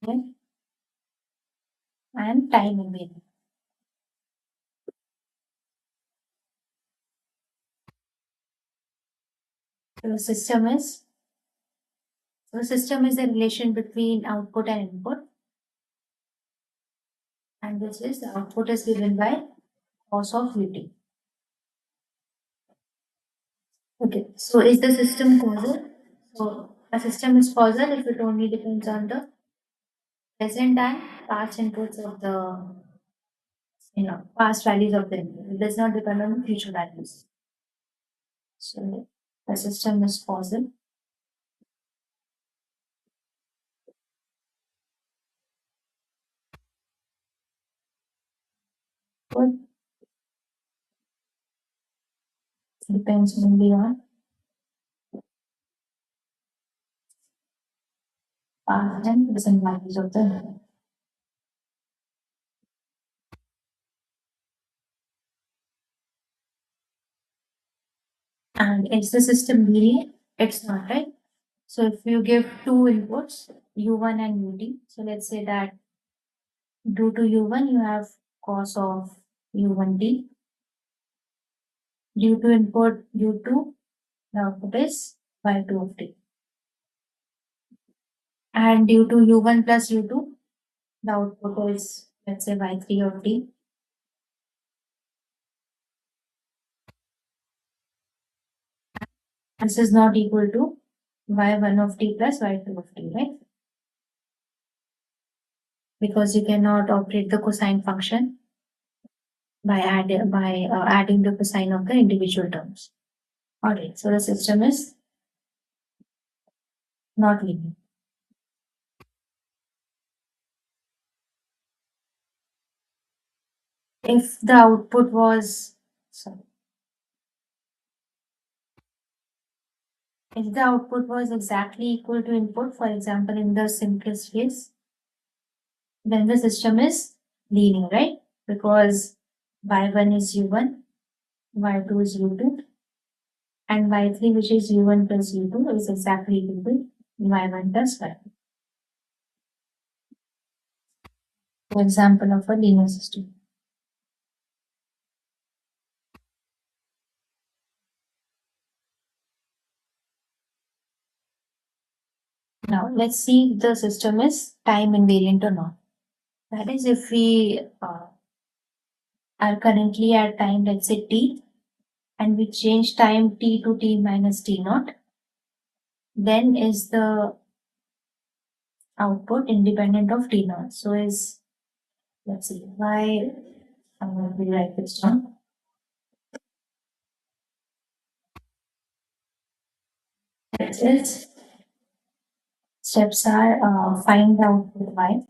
okay, and time invariant. So the system is the relation between output and input, and this is the output is given by cos of ut. Okay, so is the system causal? So a system is causal if it only depends on the present and past inputs of the past values of the input. It does not depend on the future values. So the system is causal. But depends only on past and present values of the input. And is the system linear? It's not, right? So if you give two inputs, u1 and ut, so let's say that due to u1 you have cos of u1t, due to input u2 the output is y2 of t, and due to u1 plus u2 the output is, let's say, y3 of t. This is not equal to y1 of t plus y2 of t, right? Because you cannot operate the cosine function by adding the cosine of the individual terms. All right, so the system is not linear. If the output was, sorry, if the output was exactly equal to input, for example, in the simplest case, then the system is linear, right? Because y1 is u1, y2 is u2, and y3, which is u1 plus u2, is exactly equal to y1 plus y2. For example of a linear system. Now, let's see if the system is time invariant or not. That is, if we are currently at time, let's say t, and we change time t to t minus t naught, then is the output independent of t naught. So is, let's see, why I'm going to write this down. That's it. Steps are find the output y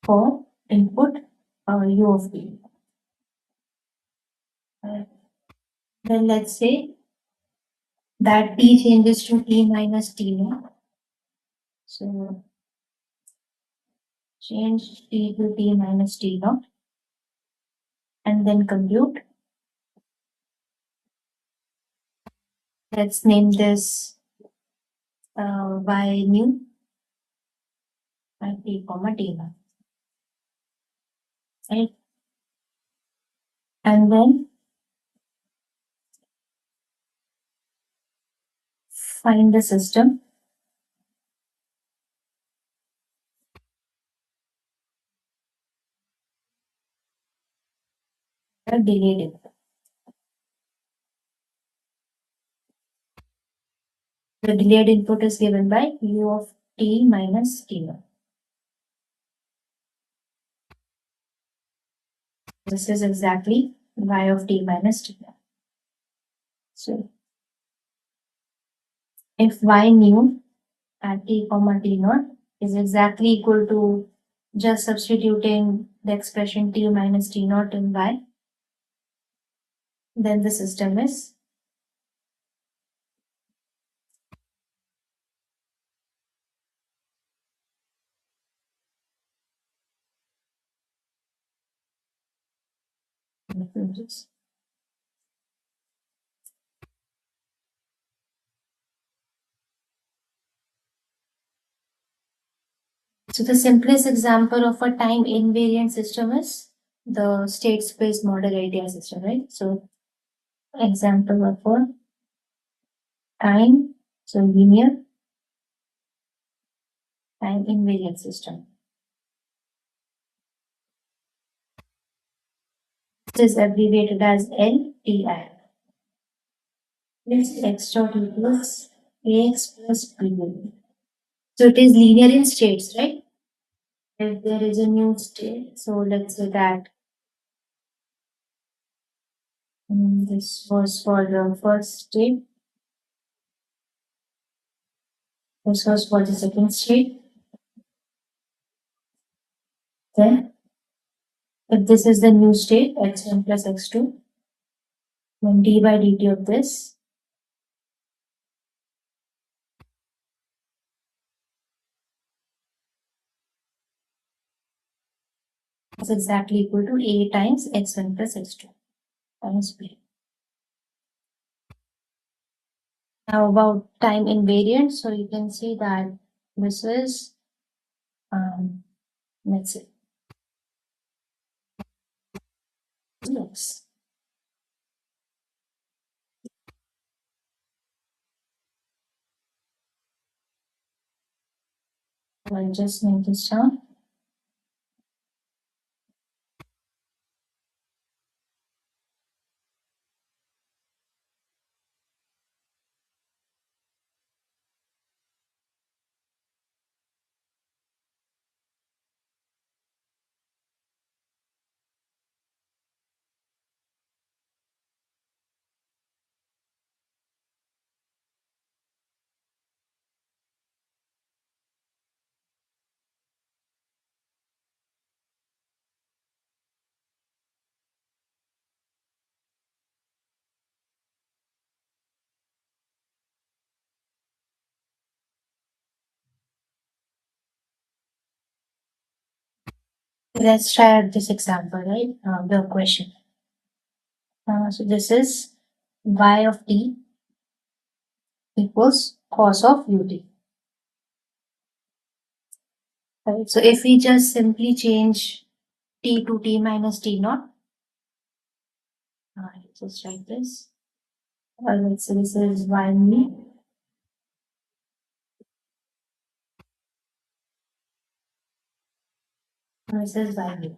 for input u of t. Then let's say that t changes to t minus t naught. So change t to t minus t naught and then compute. Let's name this y new at t comma t naught. Right? And then find the system delayed input. The delayed input is given by u of t minus t naught. This is exactly y of t minus t naught. So if y new at t comma t naught is exactly equal to just substituting the expression t minus t naught in y, then the system is differentials. So the simplest example of a time invariant system is the state space model idea system, right? So example of a time, so linear time invariant system. This is abbreviated as LTI. This x dot equals ax plus b. So it is linear in states, right? If there is a new state, so let's say that this was for the first state, this was for the second state, then if this is the new state, x1 plus x2, then d by dt of this is exactly equal to a times x1 plus x2 times b. Now about time invariant, so you can see that this is, let's say, x. I'll just make this down. Let's try out this example, right? The question. So this is y of t equals cos of ut. Right? So if we just simply change t to t minus t naught, just like this. Let's say this is y me. This is y me.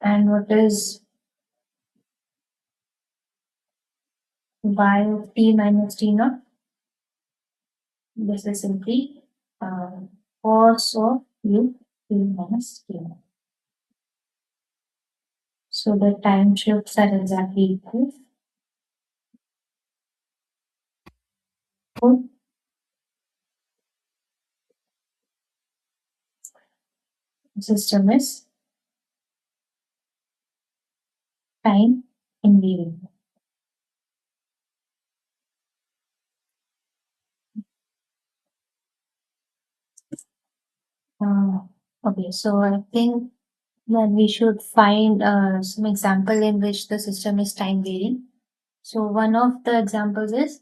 And what is y of t minus t naught? This is simply cos of u t minus t naught. So the time shifts are exactly equal. System is time invariant. Okay, so I think then we should find some example in which the system is time varying. So one of the examples is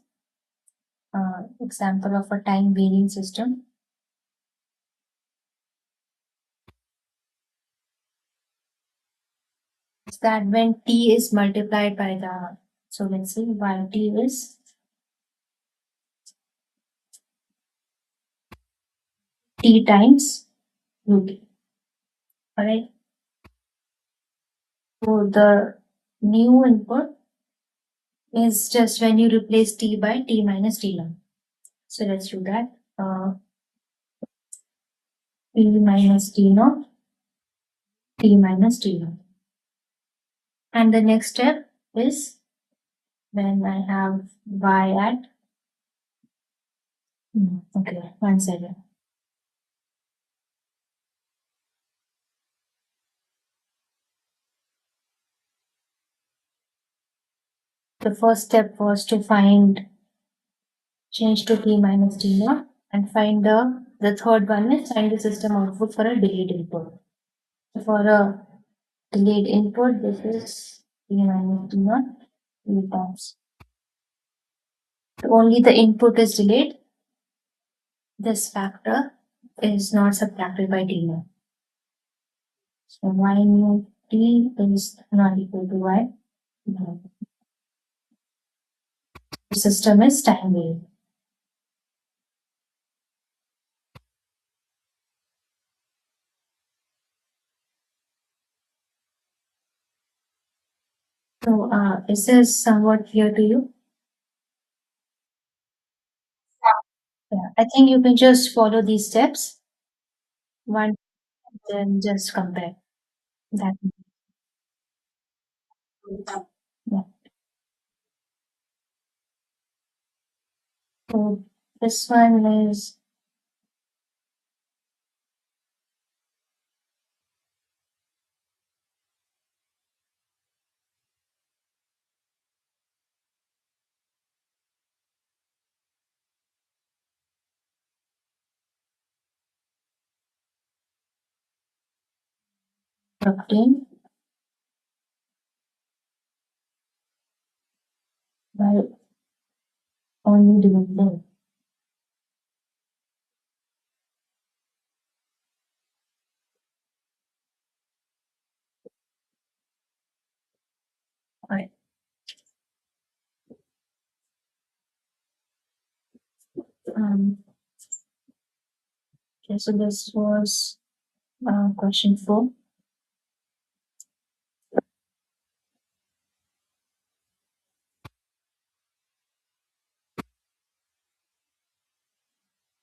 example of a time varying system. It's that when t is multiplied by the, so let's say y t is t times ut. Alright. So the new input is just when you replace t by t minus t naught. So let's do that. T minus t naught t minus t0. And the next step is when I have y at, okay, 1 second. The first step was to change to t minus t0 and find the third one is find the system output for a delayed input. So for a delayed input, this is t minus t0 three times. Only the input is delayed. This factor is not subtracted by t0. So y mu t is not equal to y. No. The system is time variable. So is this somewhat clear to you? Yeah, I think you can just follow these steps. One, then just compare that. Yeah. So this one is obtained by only dividing. Right. Um, okay, so this was question 4.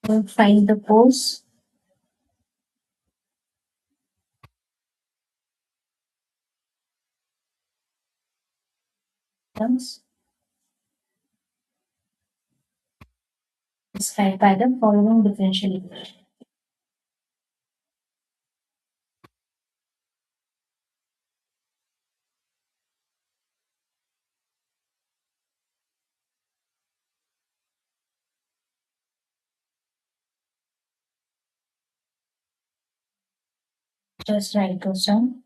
We'll find the pose terms described by the following differential equation. Just write those down.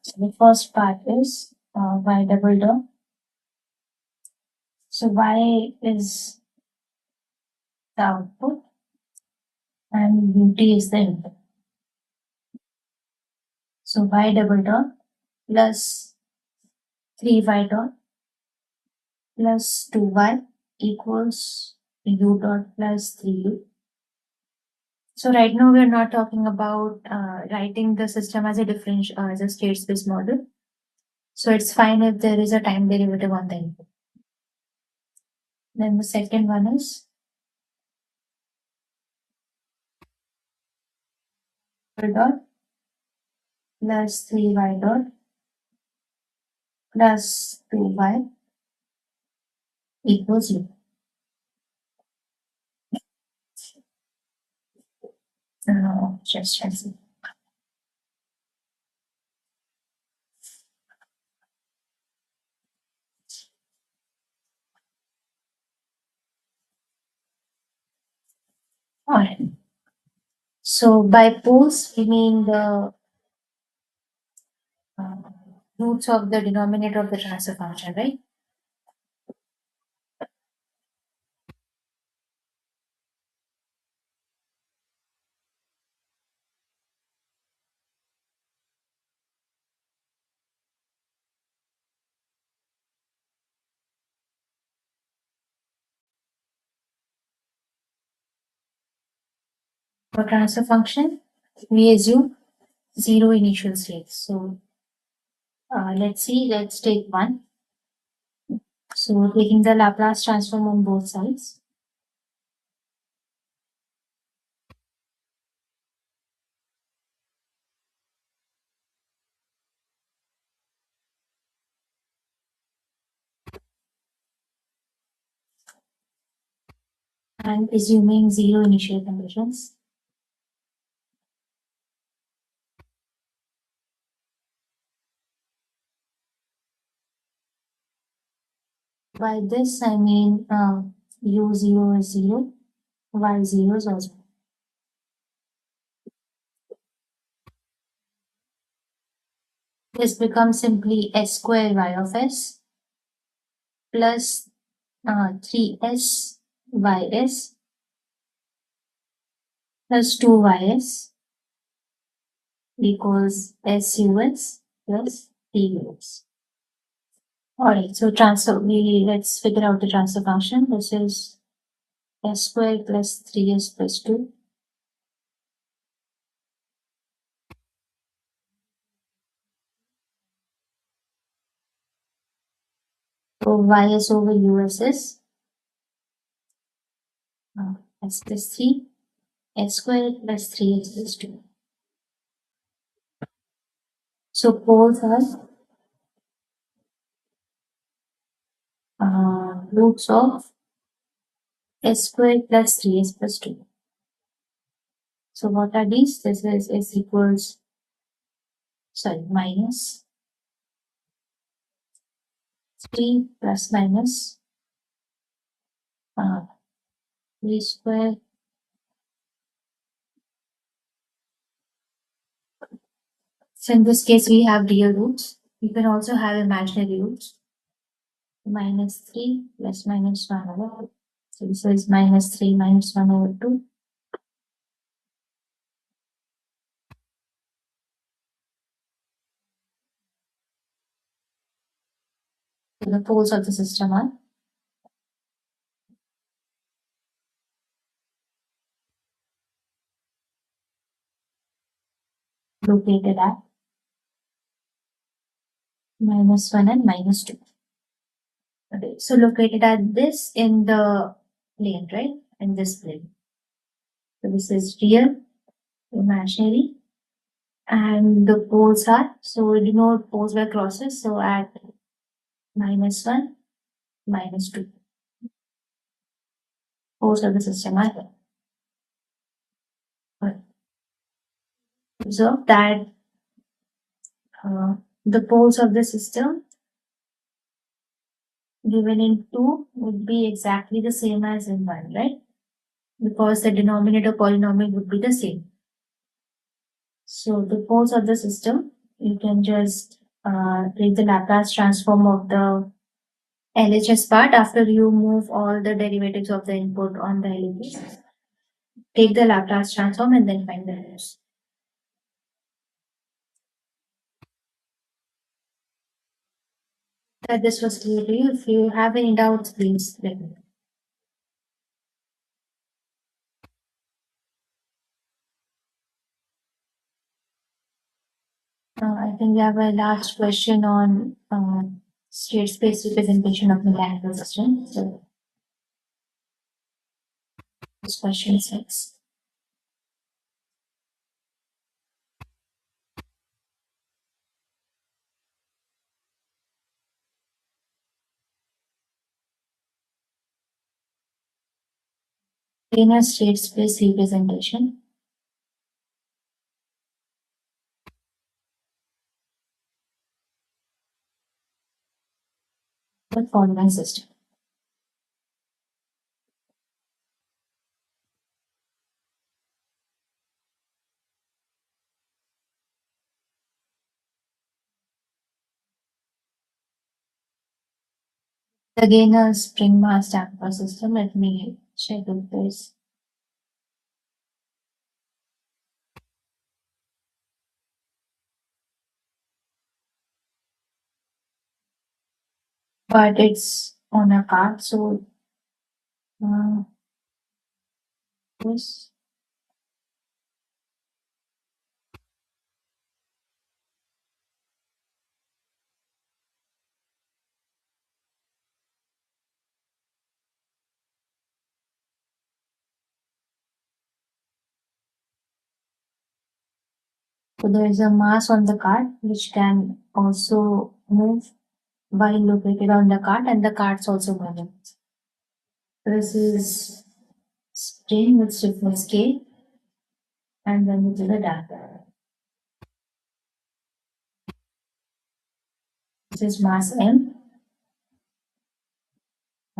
So the first part is y double dot. So y is the output and ut is the input. So y double dot plus 3y dot plus 2y equals u dot plus 3u. So right now we're not talking about writing the system as a differential as a state space model. So it's fine if there is a time derivative on the input. Then the second one is dot plus 3y dot plus 2y equals u. Just try to see. Alright. So by poles, we mean the uh, roots of the denominator of the transfer function, right? For transfer function, we assume zero initial states. So Let's see, let's take one. So taking the Laplace transform on both sides. And assuming zero initial conditions. By this, I mean u0 is 0, y0 is also. This becomes simply s square y of s plus 3s ys plus 2ys equals sus plus dus. Alright, so let's figure out the transfer function. This is s squared plus 3s plus 2. So ys over us is s plus 3, s squared plus 3s plus 2. So poles are roots of s squared plus 3s plus 2. So what are these? This is s equals, minus 3 plus minus 3 square. So in this case, we have real roots. You can also have imaginary roots. Minus 3 plus minus 1 over. So this is minus 3 minus 1 over 2. So the poles of the system are located at minus 1 and minus 2. Okay, so located at this in the plane, right? In this plane. So this is real, imaginary, and the poles are, so we denote poles by crosses. So at minus 1, minus 2. Poles of the system are here. But observe that the poles of the system given in 2 would be exactly the same as in 1, right? Because the denominator polynomial would be the same. So the poles of the system, you can just take the Laplace transform of the LHS part after you move all the derivatives of the input on the LHS. Take the Laplace transform and then find the roots. That this was clear to you. If you have any doubts, please let me know. I think we have a last question on state space representation of mechanical system. So this question 6. In a state space representation, the following system. Again, a spring mass damper system. Let me check if there's. But it's on a card, so this. So there is a mass on the cart which can also move while located on the cart, and the cart's also moving. This is spring with stiffness K, and then we do the damper. This is mass M.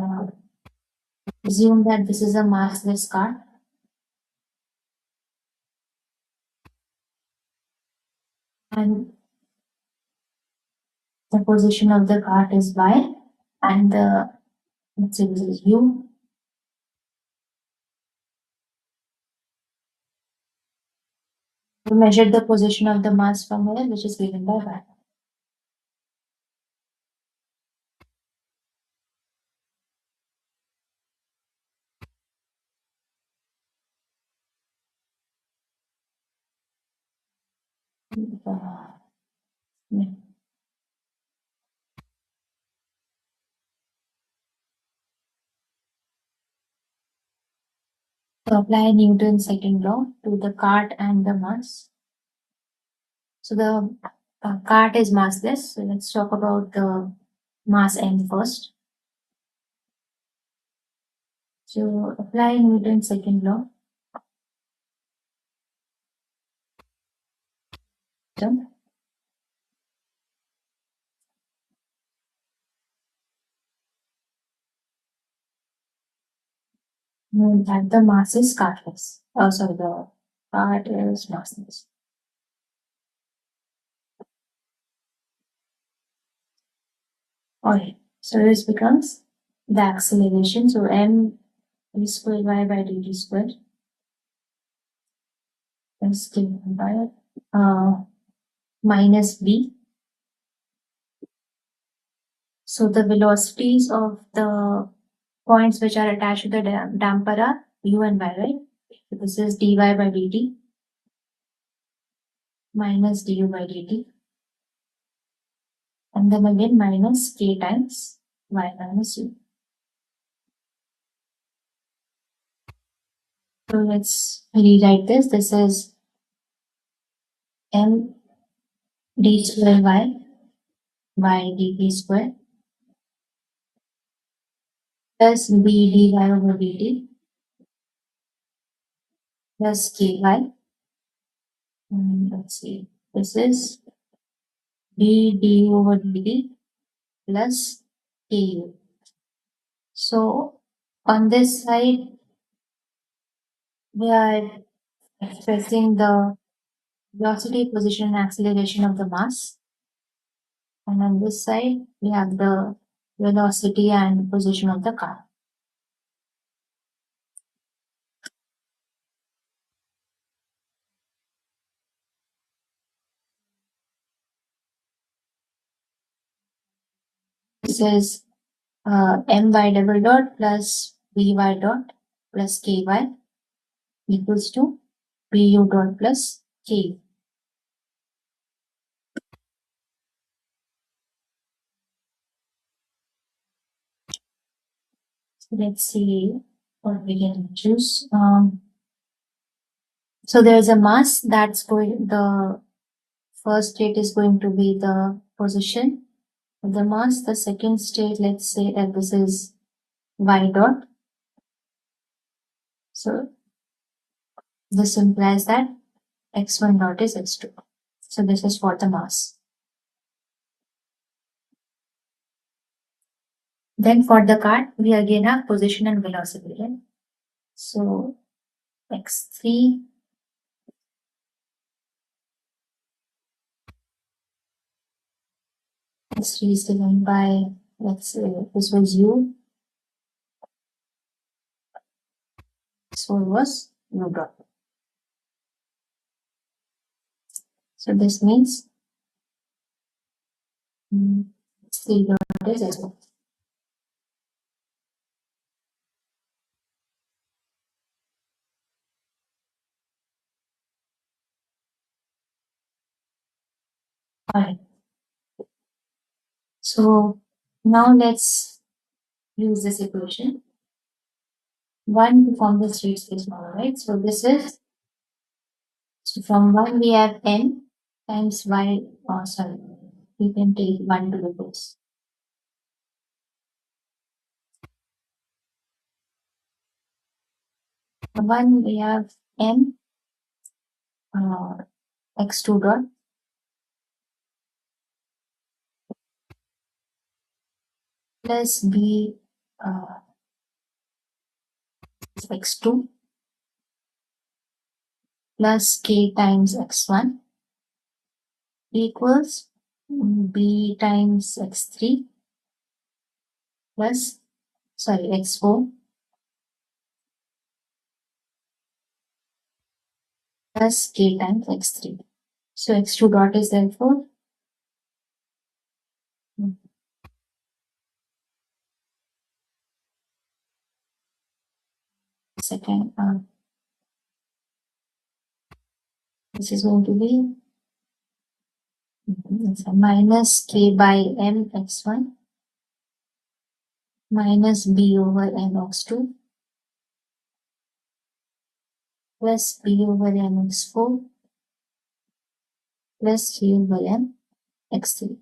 Uh, Assume that this is a massless cart, and the position of the cart is Y, and the let's say this is U. We measure the position of the mass from here, which is given by Y. Yeah. To apply Newton's second law to the cart and the mass. So the cart is massless. So let's talk about the mass M first. So apply Newton's second law. So that the mass is cartless. Oh, sorry, the cart is massless. Alright, so this becomes the acceleration. So m v squared y by dt squared is given by minus b. So the velocities of the points which are attached to the damper are u and y, right? So this is dy by dt minus du by dt, and then again minus k times y minus u. So let's rewrite this. This is m d square y by dt square plus b dy over dt plus ky. Let's see. This is b du over dt plus ku. So on this side, we are expressing the velocity, position, and acceleration of the mass. And on this side, we have the velocity and position of the car. This is my double dot plus vy dot plus ky equals to bu dot plus k. So let's see what we can choose. So there's a mass that's going, the first state is going to be the position of the mass. The second state, let's say that this is y dot. So this implies that x1 dot is x2. So this is for the mass. Then for the cart, we again have position and velocity, right? So x3 x3 is given by, let's say this was u, this one was u dot. So this means x3 dot is x1. Alright. So now let's use this equation. One to form the straight space model, right? So this is, so from one we have n, times y, sorry, we can take 1 to the base. 1 we have m x2 dot plus b uh, x2 plus k times x1 equals b times x3 plus, sorry, x4 plus k times x3. So x2 dot is therefore second, this is going to be minus k by m x1 minus b over m x2 plus b over m x4 plus k over m x3.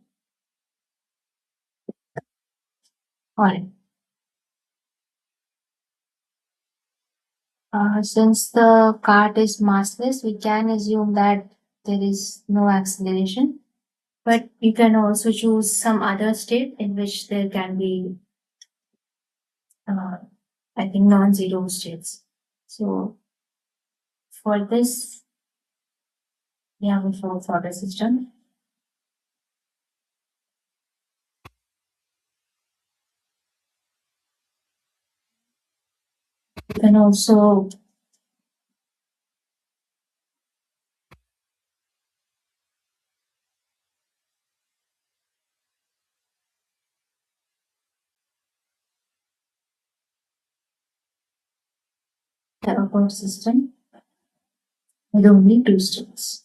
Alright. Since the cart is massless, we can assume that there is no acceleration. But you can also choose some other state in which there can be, I think, non-zero states. So for this, we have a fourth order system. You can also have a fourth system with only two states.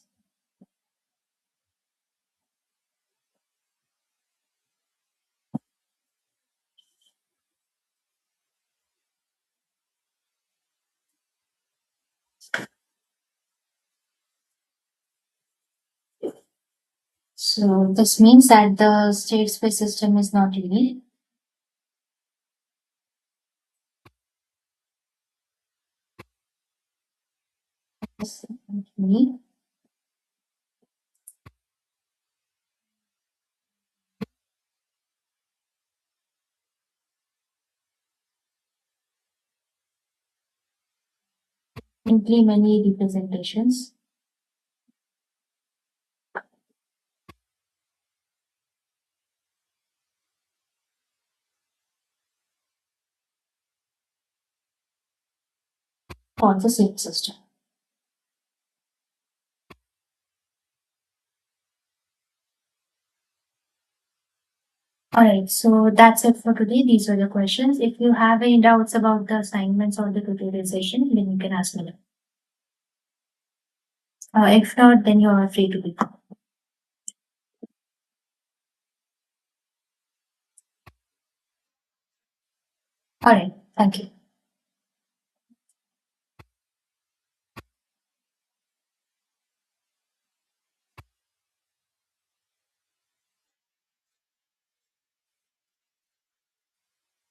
So this means that the state space system is not linear. Simply many representations. For the state system. Alright, so that's it for today. These are the questions. If you have any doubts about the assignments or the tutorial session, then you can ask me. If not, then you are free to be. Alright, thank you.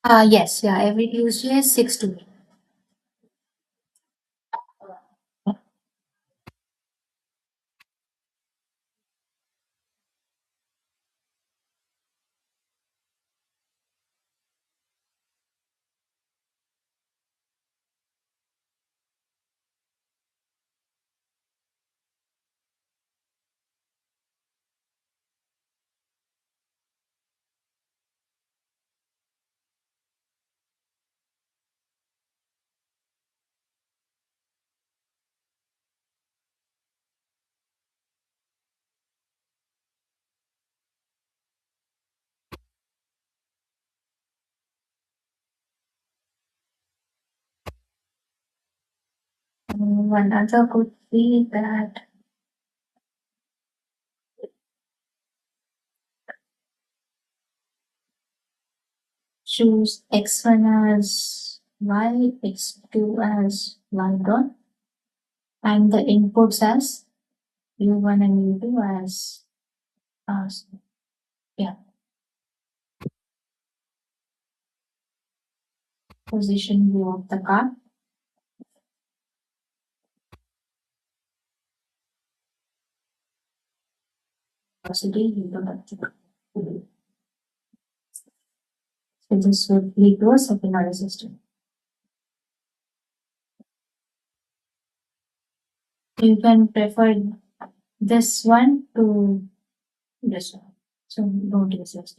Yes, yeah, every Tuesday is 6 to 8. One other could be that choose x1 as y, x2 as y dot, and the inputs as U1 and U2 as uh, yeah, position view of the car. Velocity U2 of the car. So this would lead to a secondary system. You can prefer this one to this one. So don't use this.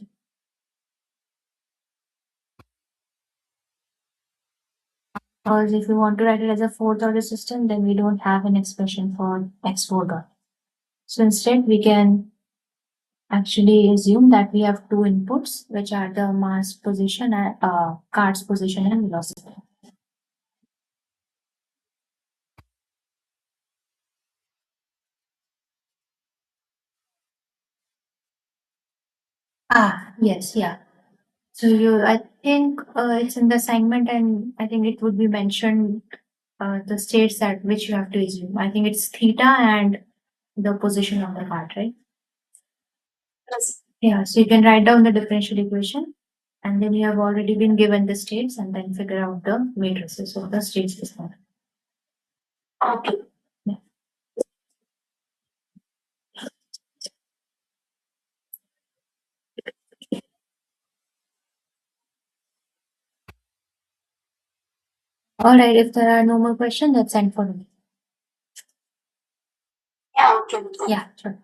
Or if you want to write it as a fourth order system, then we don't have an expression for x4 dot. So instead, we can actually assume that we have two inputs, which are the mass position and car's position and velocity. Ah, yes, yeah. So I think it's in the assignment, and I think it would be mentioned the states at which you have to assume. I think it's theta and the position of the part, right? Yes. Yeah, so you can write down the differential equation, and then you have already been given the states, and then figure out the matrices of the states system. Okay. Yeah. All right. If there are no more questions, that's end for me. Yeah. Okay. Yeah. Sure.